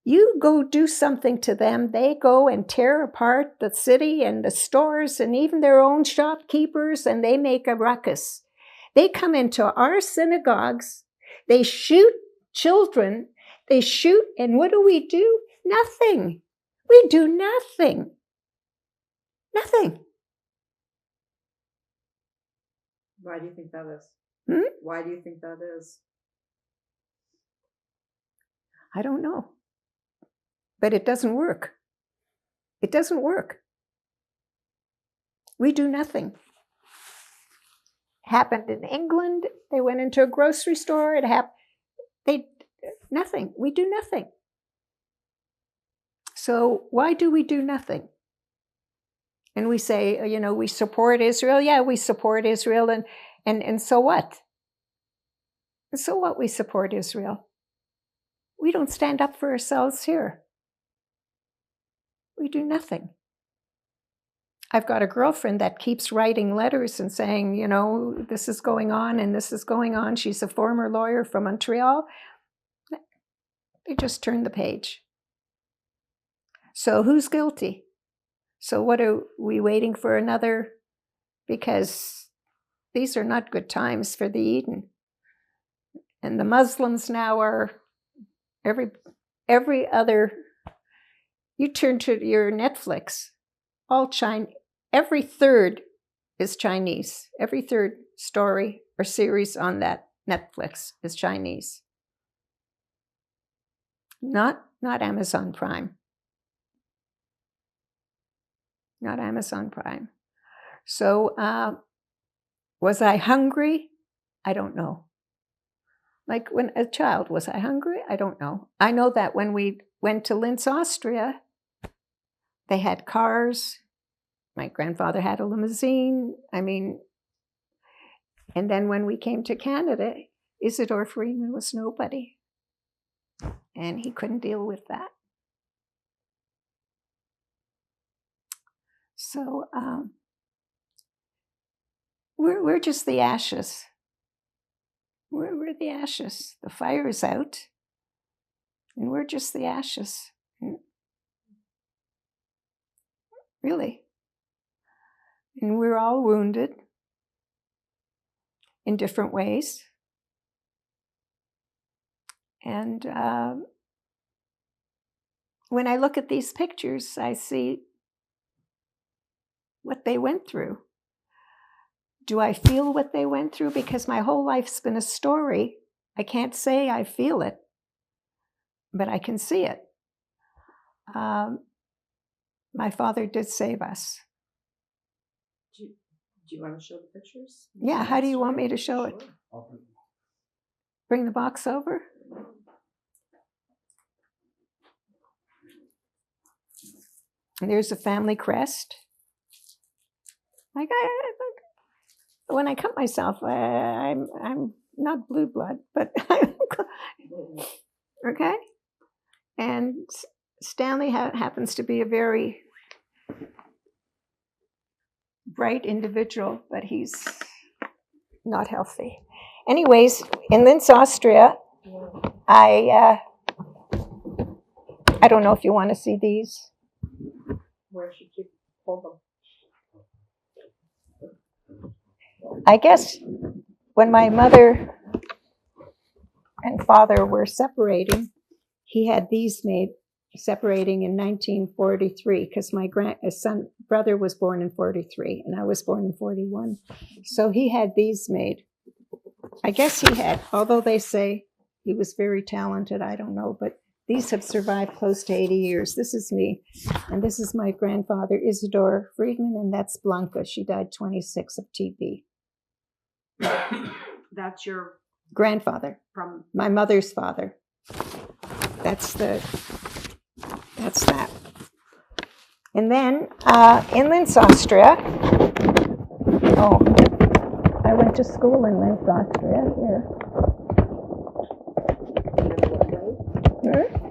you go do something to them, they go and tear apart the city and the stores and even their own shopkeepers, and they make a ruckus. They come into our synagogues, they shoot children, they shoot, and what do? Nothing. We do nothing. Nothing. Why do you think that is? Hmm? Why do you think that is? I don't know. But it doesn't work. It doesn't work. We do nothing. Happened in England. They went into a grocery store. It happened. Nothing. We do nothing. So why do we do nothing? And we say, we support Israel. Yeah, we support Israel. And so what? So what? We support Israel. We don't stand up for ourselves here. We do nothing. I've got a girlfriend that keeps writing letters and saying, this is going on and this is going on. She's a former lawyer from Montreal. They just turn the page. So who's guilty? So what are we waiting for another? Because these are not good times for the Eden. And the Muslims now are every other. You turn to your Netflix, all Chinese. Every third is Chinese. Every third story or series on that Netflix is Chinese. Not Amazon Prime. Not Amazon Prime. So was I hungry? I don't know. Like when a child, was I hungry? I don't know. I know that when we went to Linz, Austria, they had cars. My grandfather had a limousine. And then when we came to Canada, Isidore Friedman was nobody. And he couldn't deal with that. So we're just the ashes. We're the ashes. The fire is out, and we're just the ashes. Really. And we're all wounded in different ways. And when I look at these pictures, I see what they went through. Do I feel what they went through? Because my whole life's been a story. I can't say I feel it, but I can see it. My father did save us. Do you want to show the pictures? Yeah, how do you want me to show it? Sure. Bring the box over? And there's a family crest. When I cut myself, I'm not blue blood, but okay. And Stanley happens to be a very bright individual, but he's not healthy. Anyways, in Linz, Austria, I don't know if you want to see these. Where should you hold them? I guess when my mother and father were separating, he had these made separating in 1943 because my brother was born in 43 and I was born in 41. So he had these made. I guess he had, although they say he was very talented, I don't know, but these have survived close to 80 years. This is me, and this is my grandfather, Isidore Friedman, and that's Blanca. She died 26 of TB. That's your Grandfather, from my mother's father. That's that. And then in Linz, Austria, I went to school in Linz, Austria, here.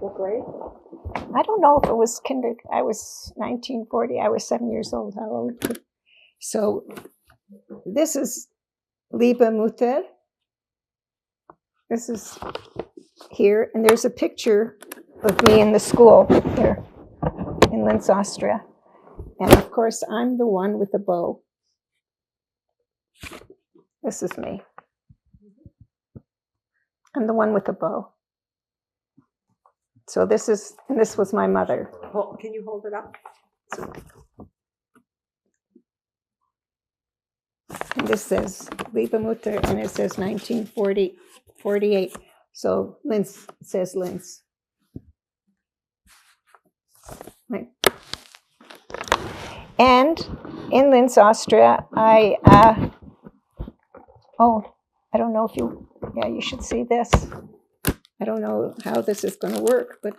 what grade? I don't know if it was I was 1940, I was 7 years old. How old? So this is Liebe Mutter, This is here, and there's a picture of me in the school there in Linz, Austria. And of course, I'm the one with the bow. This is me. I'm the one with the bow. So this was my mother. Can you hold it up? And this says Liebe Mutter, and it says 1948. So Linz says Linz. Right. And in Linz, Austria, I don't know if you should see this. I don't know how this is going to work, but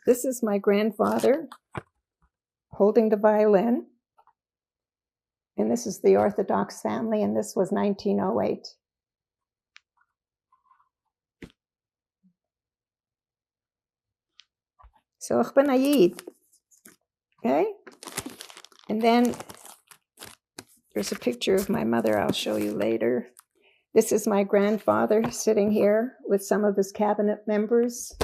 this is my grandfather holding the violin. And this is the Orthodox family, and this was 1908. So ich bin a Yid. Okay? And then there's a picture of my mother I'll show you later. This is my grandfather sitting here with some of his cabinet members.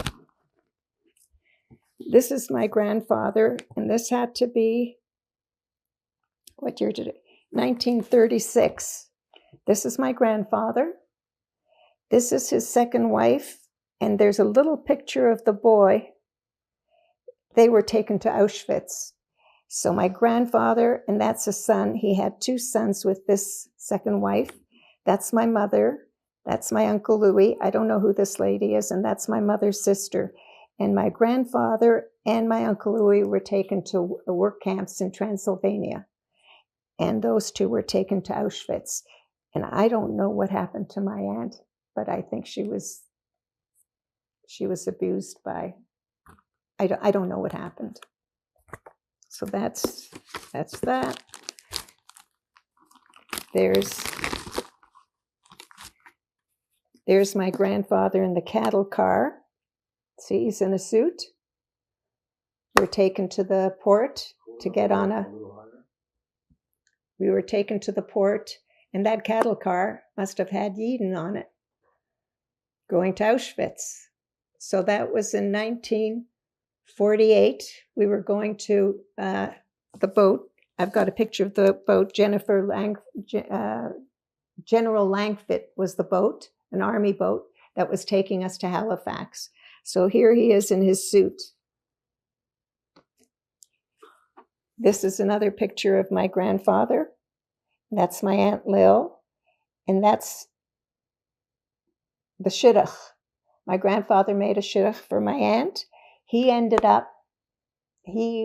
This is my grandfather, and this had to be, what year did it? 1936. This is my grandfather. This is his second wife, and there's a little picture of the boy. They were taken to Auschwitz. So my grandfather, and that's a son. He had two sons with this second wife. That's my mother. That's my Uncle Louis. I don't know who this lady is, and that's my mother's sister. And my grandfather and my Uncle Louis were taken to work camps in Transylvania. And those two were taken to Auschwitz. And I don't know what happened to my aunt, but I think she was abused by, I don't know what happened. So that's that. There's my grandfather in the cattle car. See, he's in a suit. We're taken to the port to get on we were taken to the port, and that cattle car must have had Yidden on it, going to Auschwitz. So that was in 1948. We were going to the boat. I've got a picture of the boat. General Langfit was the boat, an army boat that was taking us to Halifax. So here he is in his suit. This is another picture of my grandfather. That's my Aunt Lil, and that's the shidduch. My grandfather made a shidduch for my aunt. He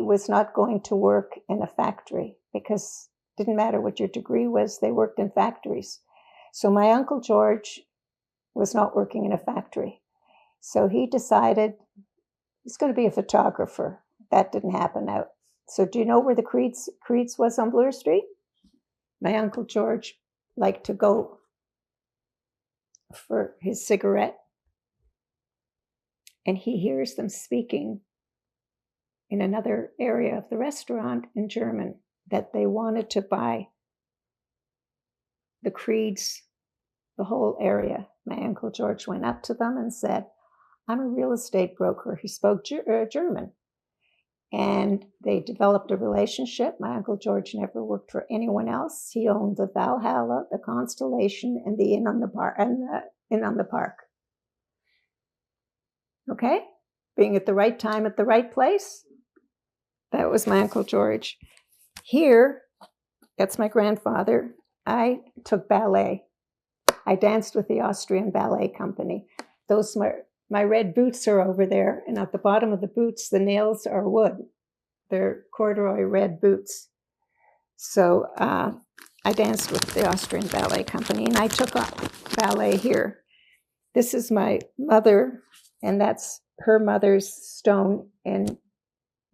was not going to work in a factory because it didn't matter what your degree was, they worked in factories. So my Uncle George was not working in a factory. So he decided he's going to be a photographer. That didn't happen out. So do you know where the Creeds was on Bloor Street? My Uncle George liked to go for his cigarette, and he hears them speaking in another area of the restaurant in German that they wanted to buy the Creeds, the whole area. My Uncle George went up to them and said, "I'm a real estate broker." He spoke German. And they developed a relationship. My Uncle George never worked for anyone else. He owned the Valhalla, the Constellation, and the Inn on the Park. Okay? Being at the right time at the right place. That was my Uncle George. Here, that's my grandfather. I took ballet. I danced with the Austrian Ballet Company. My red boots are over there, and at the bottom of the boots, the nails are wood. They're corduroy red boots. So I danced with the Austrian Ballet Company, and I took up ballet here. This is my mother, and that's her mother's stone in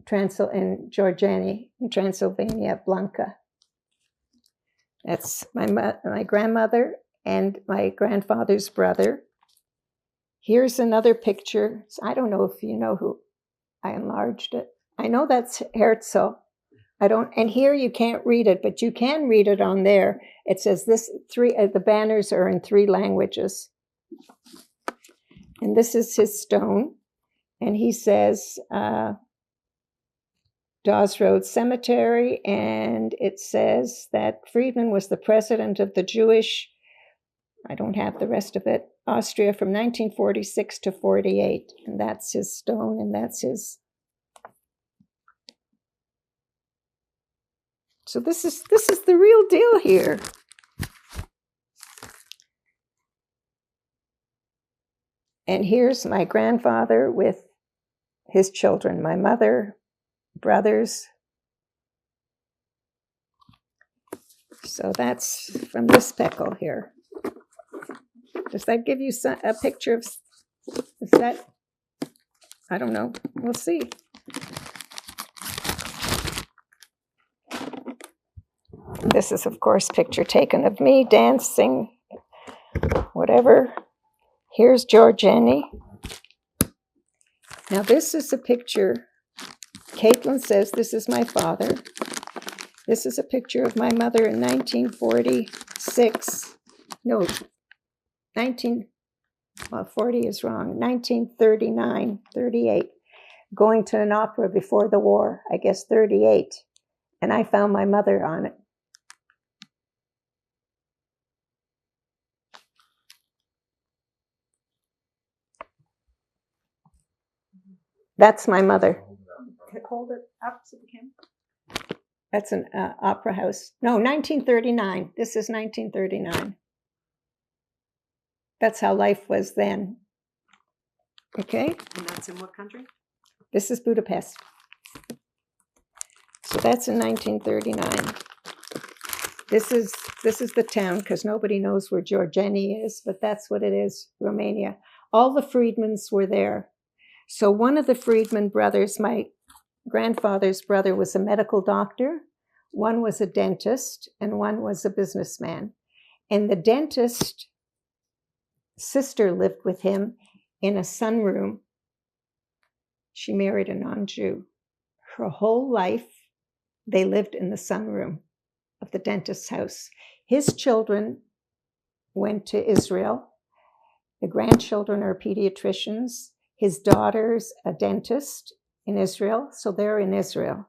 Georgiani, in Transylvania, Blanca. That's my grandmother and my grandfather's brother. Here's another picture. I don't know if you know who I enlarged it. I know that's Herzl. I don't, and here you can't read it, but you can read it on there. It says the banners are in 3 languages. And this is his stone. And he says, Dawes Road Cemetery, and it says that Friedman was the president of the Jewish, I don't have the rest of it, Austria from 1946 to 48. And that's his stone, and that's his. So this is the real deal here. And here's my grandfather with his children, my mother, brothers. So that's from this Peckle here. Does that give you a picture of, is that, I don't know, we'll see. This is, of course, picture taken of me dancing, whatever. Here's Georgiani. Now this is a picture, Caitlin says this is my father. This is a picture of my mother in 1946. No, 40 is wrong. 1939, 38. Going to an opera before the war, I guess 38. And I found my mother on it. That's my mother. Hold it up to the camera. That's an opera house. No, 1939. This is 1939. That's how life was then. Okay? And that's in what country? This is Budapest. So that's in 1939. This is the town, because nobody knows where Georgiani is, but that's what it is, Romania. All the Friedmans were there. So one of the Friedman brothers, my grandfather's brother, was a medical doctor. One was a dentist, and one was a businessman. And the dentist sister lived with him in a sunroom. She married a non-Jew. Her whole life, they lived in the sunroom of the dentist's house. His children went to Israel. The grandchildren are pediatricians. His daughter's a dentist in Israel, so they're in Israel.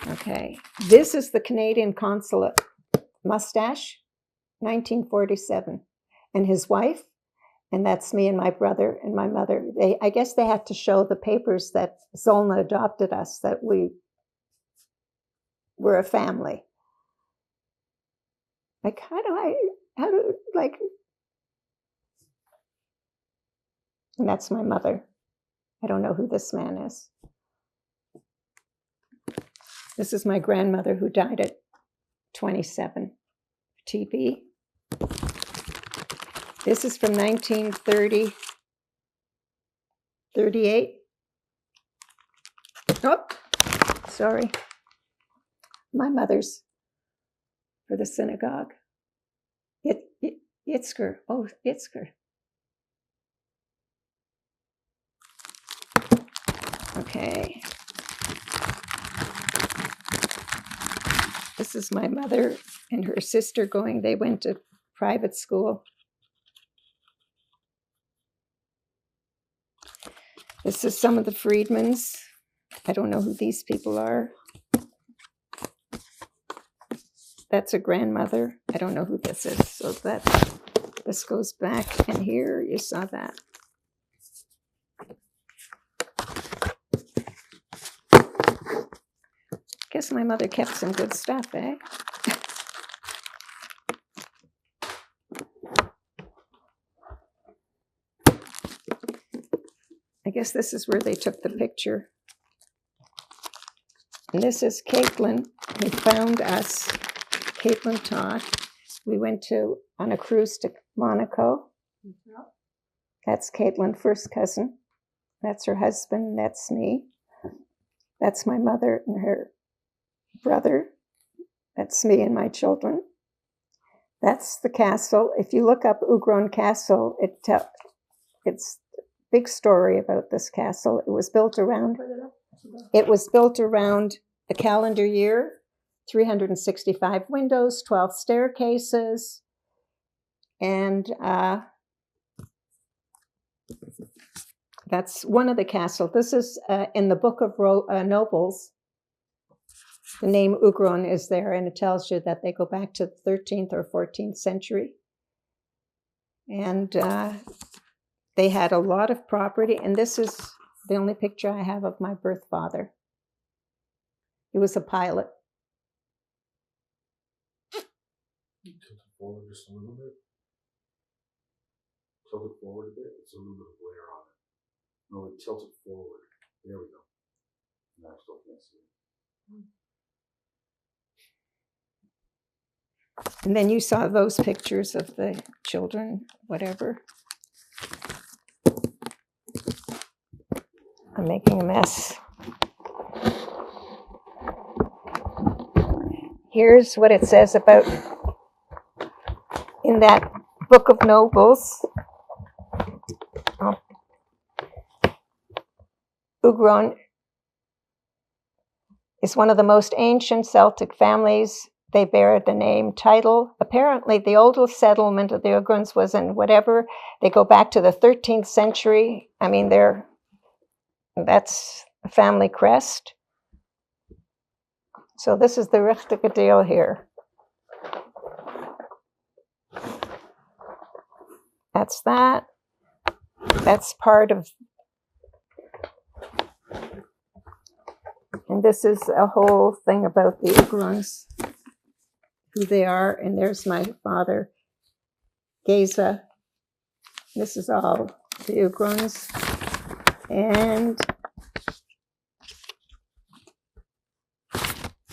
Okay, this is the Canadian consulate mustache, 1947, and his wife, and that's me and my brother and my mother. I guess they had to show the papers that Zollner adopted us, that we were a family. Like, and that's my mother. I don't know who this man is. This is my grandmother who died at 27, TB. This is from 1930, 38. Oh, sorry. My mother's for the synagogue. Itzker. Oh, Itzker. Okay. This is my mother and her sister going, they went to private school. This is some of the Friedmans. I don't know who these people are. That's a grandmother. I don't know who this is. So this goes back, and here you saw that. Guess my mother kept some good stuff, eh? I guess this is where they took the picture. And this is Caitlin, who found us. Caitlin Todd. We went on a cruise to Monaco. Mm-hmm. That's Caitlin, first cousin. That's her husband. That's me. That's my mother and her brother. That's me and my children. That's the castle. If you look up Ugron Castle, it's big story about this castle. It was built around a calendar year, 365 windows, 12 staircases, and that's one of the castles. This is in the Book of Nobles. The name Ugron is there, and it tells you that they go back to the 13th or 14th century. And they had a lot of property, and this is the only picture I have of my birth father. He was a pilot. Tilt it forward just a little bit. Tilt it forward a bit. It's a little bit of glare on it. No, tilt it forward. There we go. Now I still can't see it. And then you saw those pictures of the children, whatever. I'm making a mess. Here's what it says about in that Book of Nobles. Ugron is one of the most ancient Celtic families. They bear the name title. Apparently, the oldest settlement of the Ugrons was in whatever. They go back to the 13th century. I mean, that's a family crest. So this is the Richtigadeel here. That's that. That's part of. And this is a whole thing about the Ugrons, who they are. And there's my father, Geza. This is all the Ugrons. And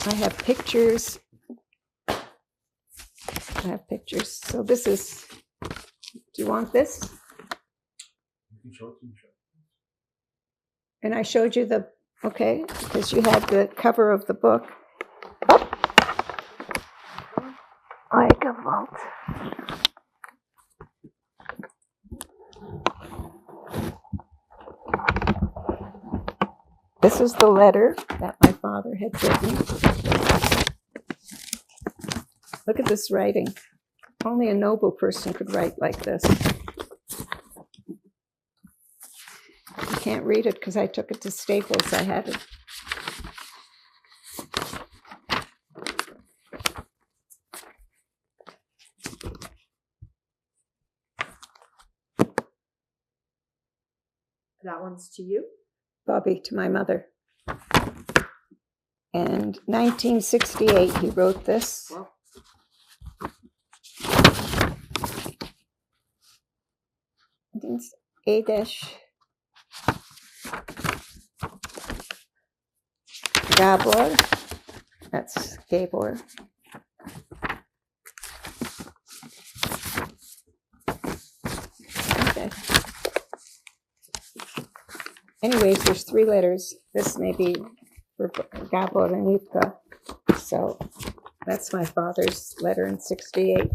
I have pictures. So this is, do you want this? You can show it to me. And I showed you okay, because you had the cover of the book. Eigewald. This is the letter that my father had written. Look at this writing. Only a noble person could write like this. I can't read it because I took it to Staples. I had it. That one's to you? Bobby, to my mother. And 1968, he wrote this. Well, Adesh Gabor. That's Gabor. Okay. Anyways, there's 3 letters. This may be for Gabor and Yutka. So that's my father's letter in 68.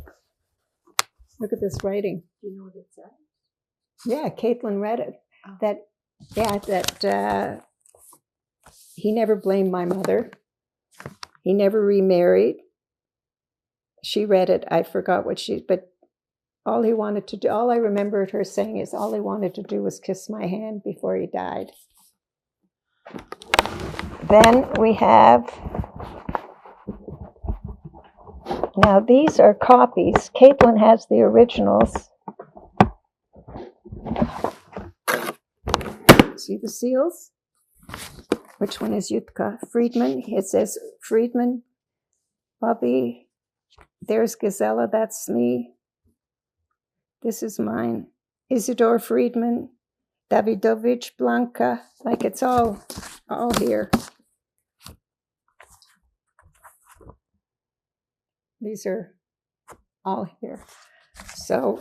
Look at this writing. do you know what it says? Yeah, Caitlin read it. Oh. That he never blamed my mother. He never remarried. She read it. I forgot but all he wanted to do, all I remembered her saying is all he wanted to do was kiss my hand before he died. Then we have, now these are copies. Caitlin has the originals. See the seals? Which one is Yutka? Friedman. It says Friedman, Bobby. There's Gazella. That's me. This is mine. Isidore Friedman, Davidovich, Blanca. Like it's all here. These are all here. So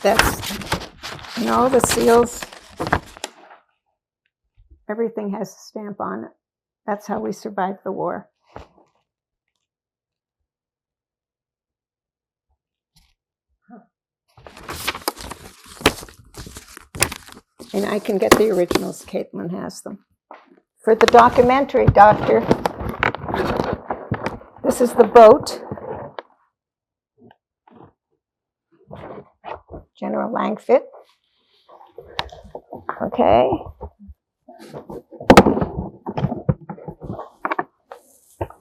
that's, and all the seals, everything has a stamp on it. That's how we survived the war. And I can get the originals. Caitlin has them. For the documentary, Doctor, this is the boat. General Langford. Okay.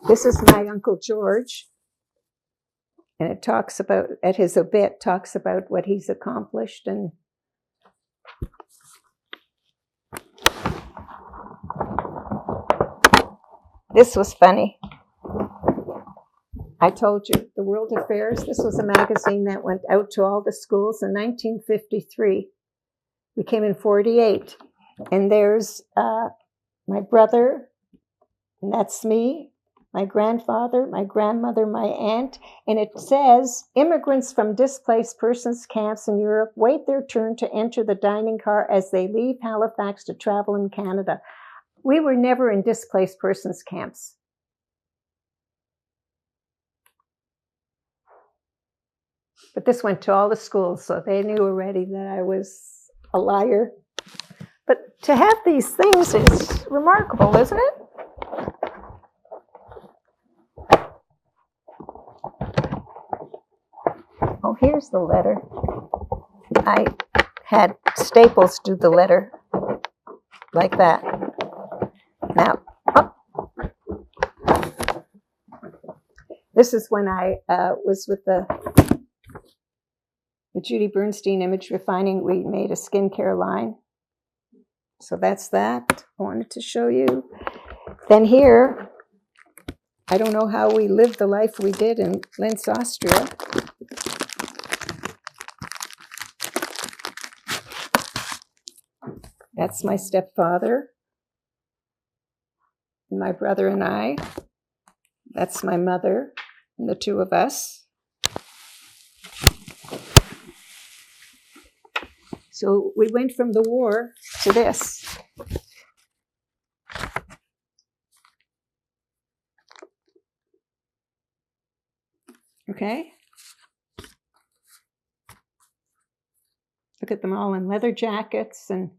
This is my Uncle George. And it talks about, at his obit, talks about what he's accomplished. And this was funny. I told you, the World Affairs, this was a magazine that went out to all the schools in 1953. We came in 48. And there's my brother, and that's me, my grandfather, my grandmother, my aunt. And it says, immigrants from displaced persons camps in Europe wait their turn to enter the dining car as they leave Halifax to travel in Canada. We were never in displaced persons camps. But this went to all the schools, so they knew already that I was a liar. But to have these things is remarkable, isn't it? Oh, here's the letter. I had Staples do the letter like that. Now, this is when I was with the Judy Bernstein Image Refining. We made a skincare line. So that's that. I wanted to show you. Then here, I don't know how we lived the life we did in Linz, Austria. That's my stepfather, and my brother and I. That's my mother, and the two of us. So we went from the war to this. Okay? Look at them all in leather jackets, and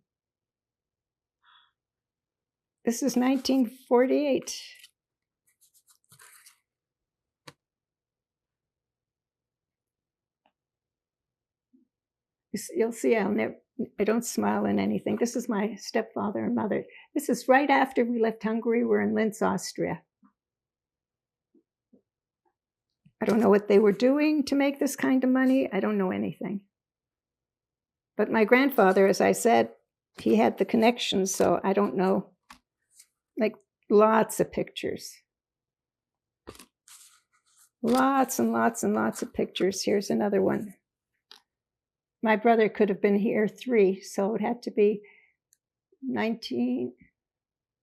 this is 1948. You'll see I don't smile in anything. This is my stepfather and mother. This is right after we left Hungary. We're in Linz, Austria. I don't know what they were doing to make this kind of money. I don't know anything. But my grandfather, as I said, he had the connections, so I don't know. Like lots of pictures. Lots and lots and lots of pictures. Here's another one. My brother could have been here 3, so it had to be 19,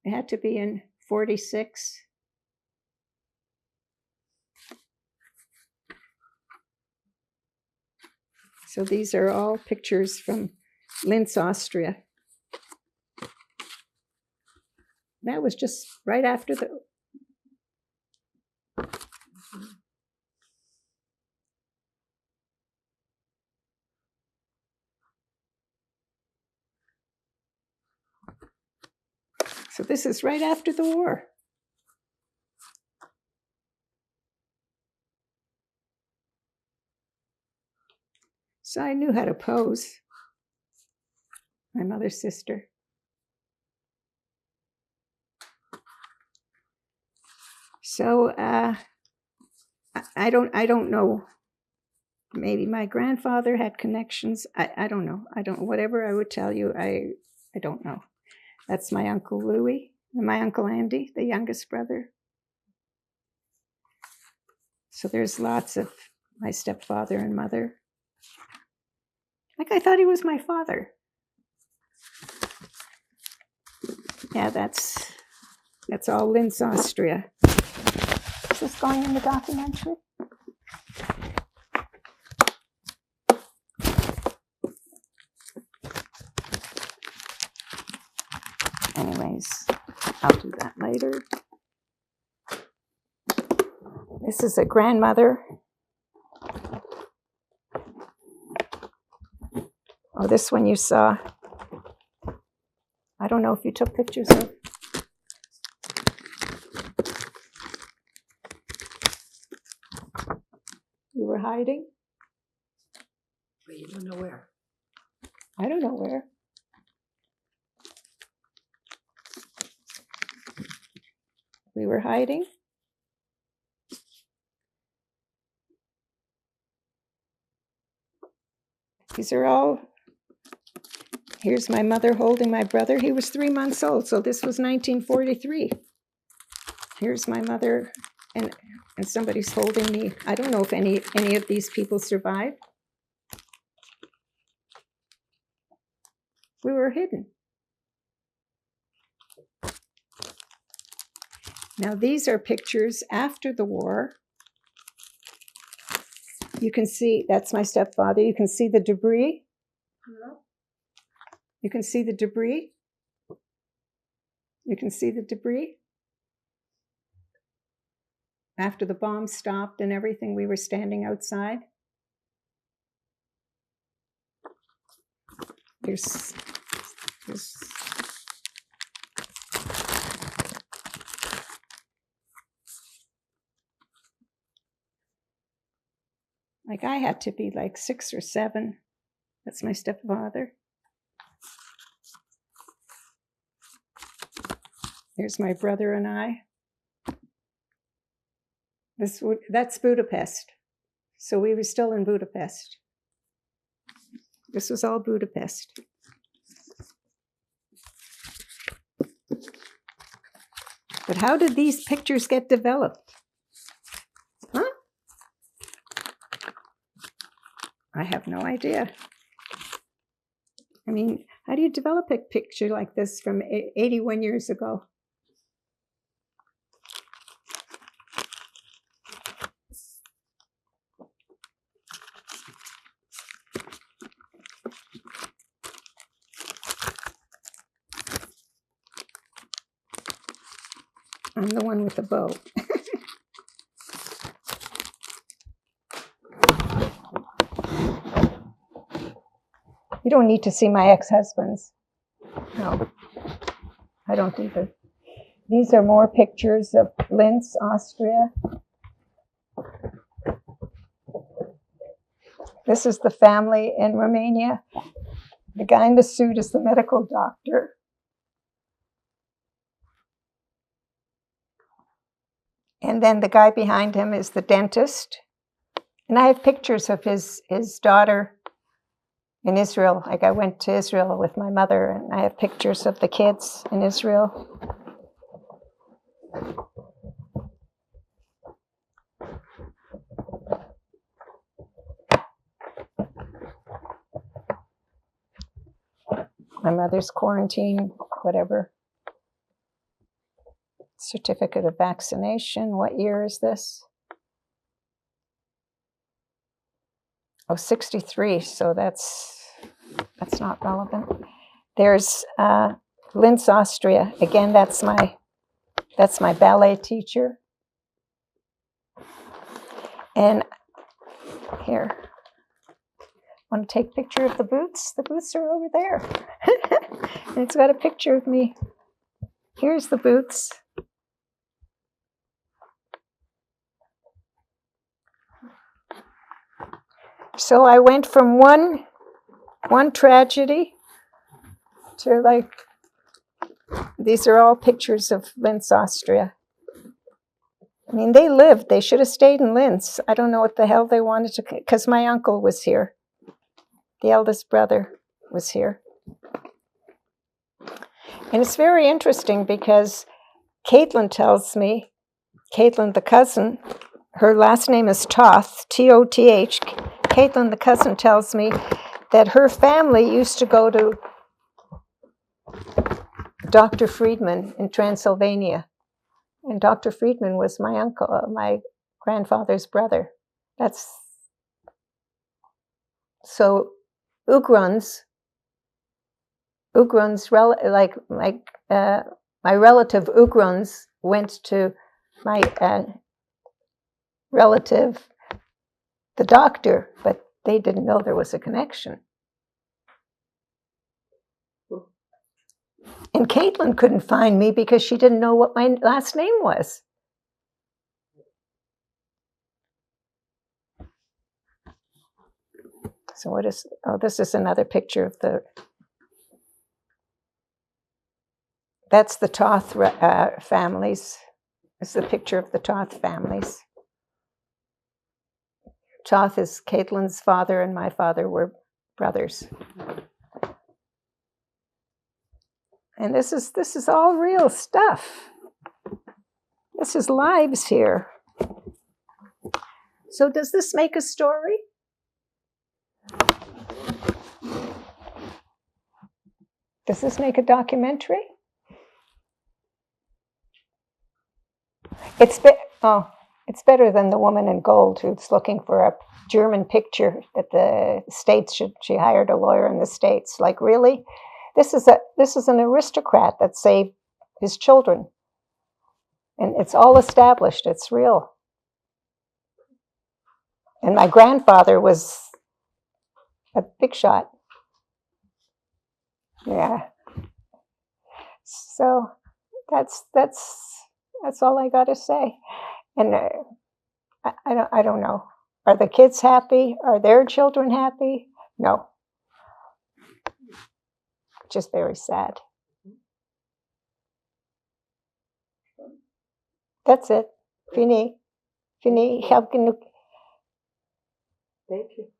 it had to be in 46. So these are all pictures from Linz, Austria. That was just right after the... So this is right after the war. So I knew how to pose. My mother's sister. So I don't know. Maybe my grandfather had connections. I don't know. Whatever I would tell you, I don't know. That's my Uncle Louis and my Uncle Andy, the youngest brother. So there's lots of my stepfather and mother. Like I thought he was my father. Yeah, that's all Linz, Austria. Is this going in the documentary? Anyways, I'll do that later. This is a grandmother. Oh, this one you saw. don't know if you took pictures of. You were hiding? But you don't know where. I don't know where. We were hiding? These are all, here's my mother holding my brother. He was 3 months old, so this was 1943. Here's my mother, and somebody's holding me. I don't know if any of these people survived. We were hidden. Now these are pictures after the war. You can see, that's my stepfather. You can see the debris. You can see the debris. You can see the debris. After the bomb stopped and everything, we were standing outside. Here's like I had to be like 6 or 7. That's my stepfather. Here's my brother and I. That's Budapest. So we were still in Budapest. This was all Budapest. But how did these pictures get developed? Huh? I have no idea. I mean, how do you develop a picture like this from 81 years ago? I'm the one with the bow. You don't need to see my ex-husbands. No, I don't either. These are more pictures of Linz, Austria. This is the family in Romania. The guy in the suit is the medical doctor. And then the guy behind him is the dentist. And I have pictures of his daughter in Israel. Like I went to Israel with my mother, and I have pictures of the kids in Israel. My mother's quarantine, whatever. Certificate of vaccination. What year is this? Oh, 63. So that's not relevant. There's Linz, Austria. Again, that's my ballet teacher. And here, want to take a picture of the boots? The boots are over there. And it's got a picture of me. Here's the boots. So I went from one tragedy to like, these are all pictures of Linz, Austria. I mean, they lived. They should have stayed in Linz. I don't know what the hell they wanted to, because my uncle was here. The eldest brother was here. And it's very interesting because Caitlin tells me, Caitlin the cousin, her last name is Toth, T-O-T-H. Caitlin the cousin tells me that her family used to go to Dr. Friedman in Transylvania. And Dr. Friedman was my uncle, my grandfather's brother. So Ugruns, my relative Ugruns went to my relative, the doctor, but they didn't know there was a connection. And Caitlin couldn't find me because she didn't know what my last name was. So what is, oh, this is another picture of that's the Toth families. It's the picture of the Toth families. Toth is Caitlin's father and my father were brothers. And this is all real stuff. This is lives here. So does this make a story? Does this make a documentary? It's better than The Woman in Gold, who's looking for a German picture that the States she hired a lawyer in the States. Like, really? This is an aristocrat that saved his children. And it's all established, it's real. And my grandfather was a big shot. Yeah. So that's all I got to say. And I don't know. Are the kids happy? Are their children happy? No. Just very sad. That's it. Fini. Fini. Thank you.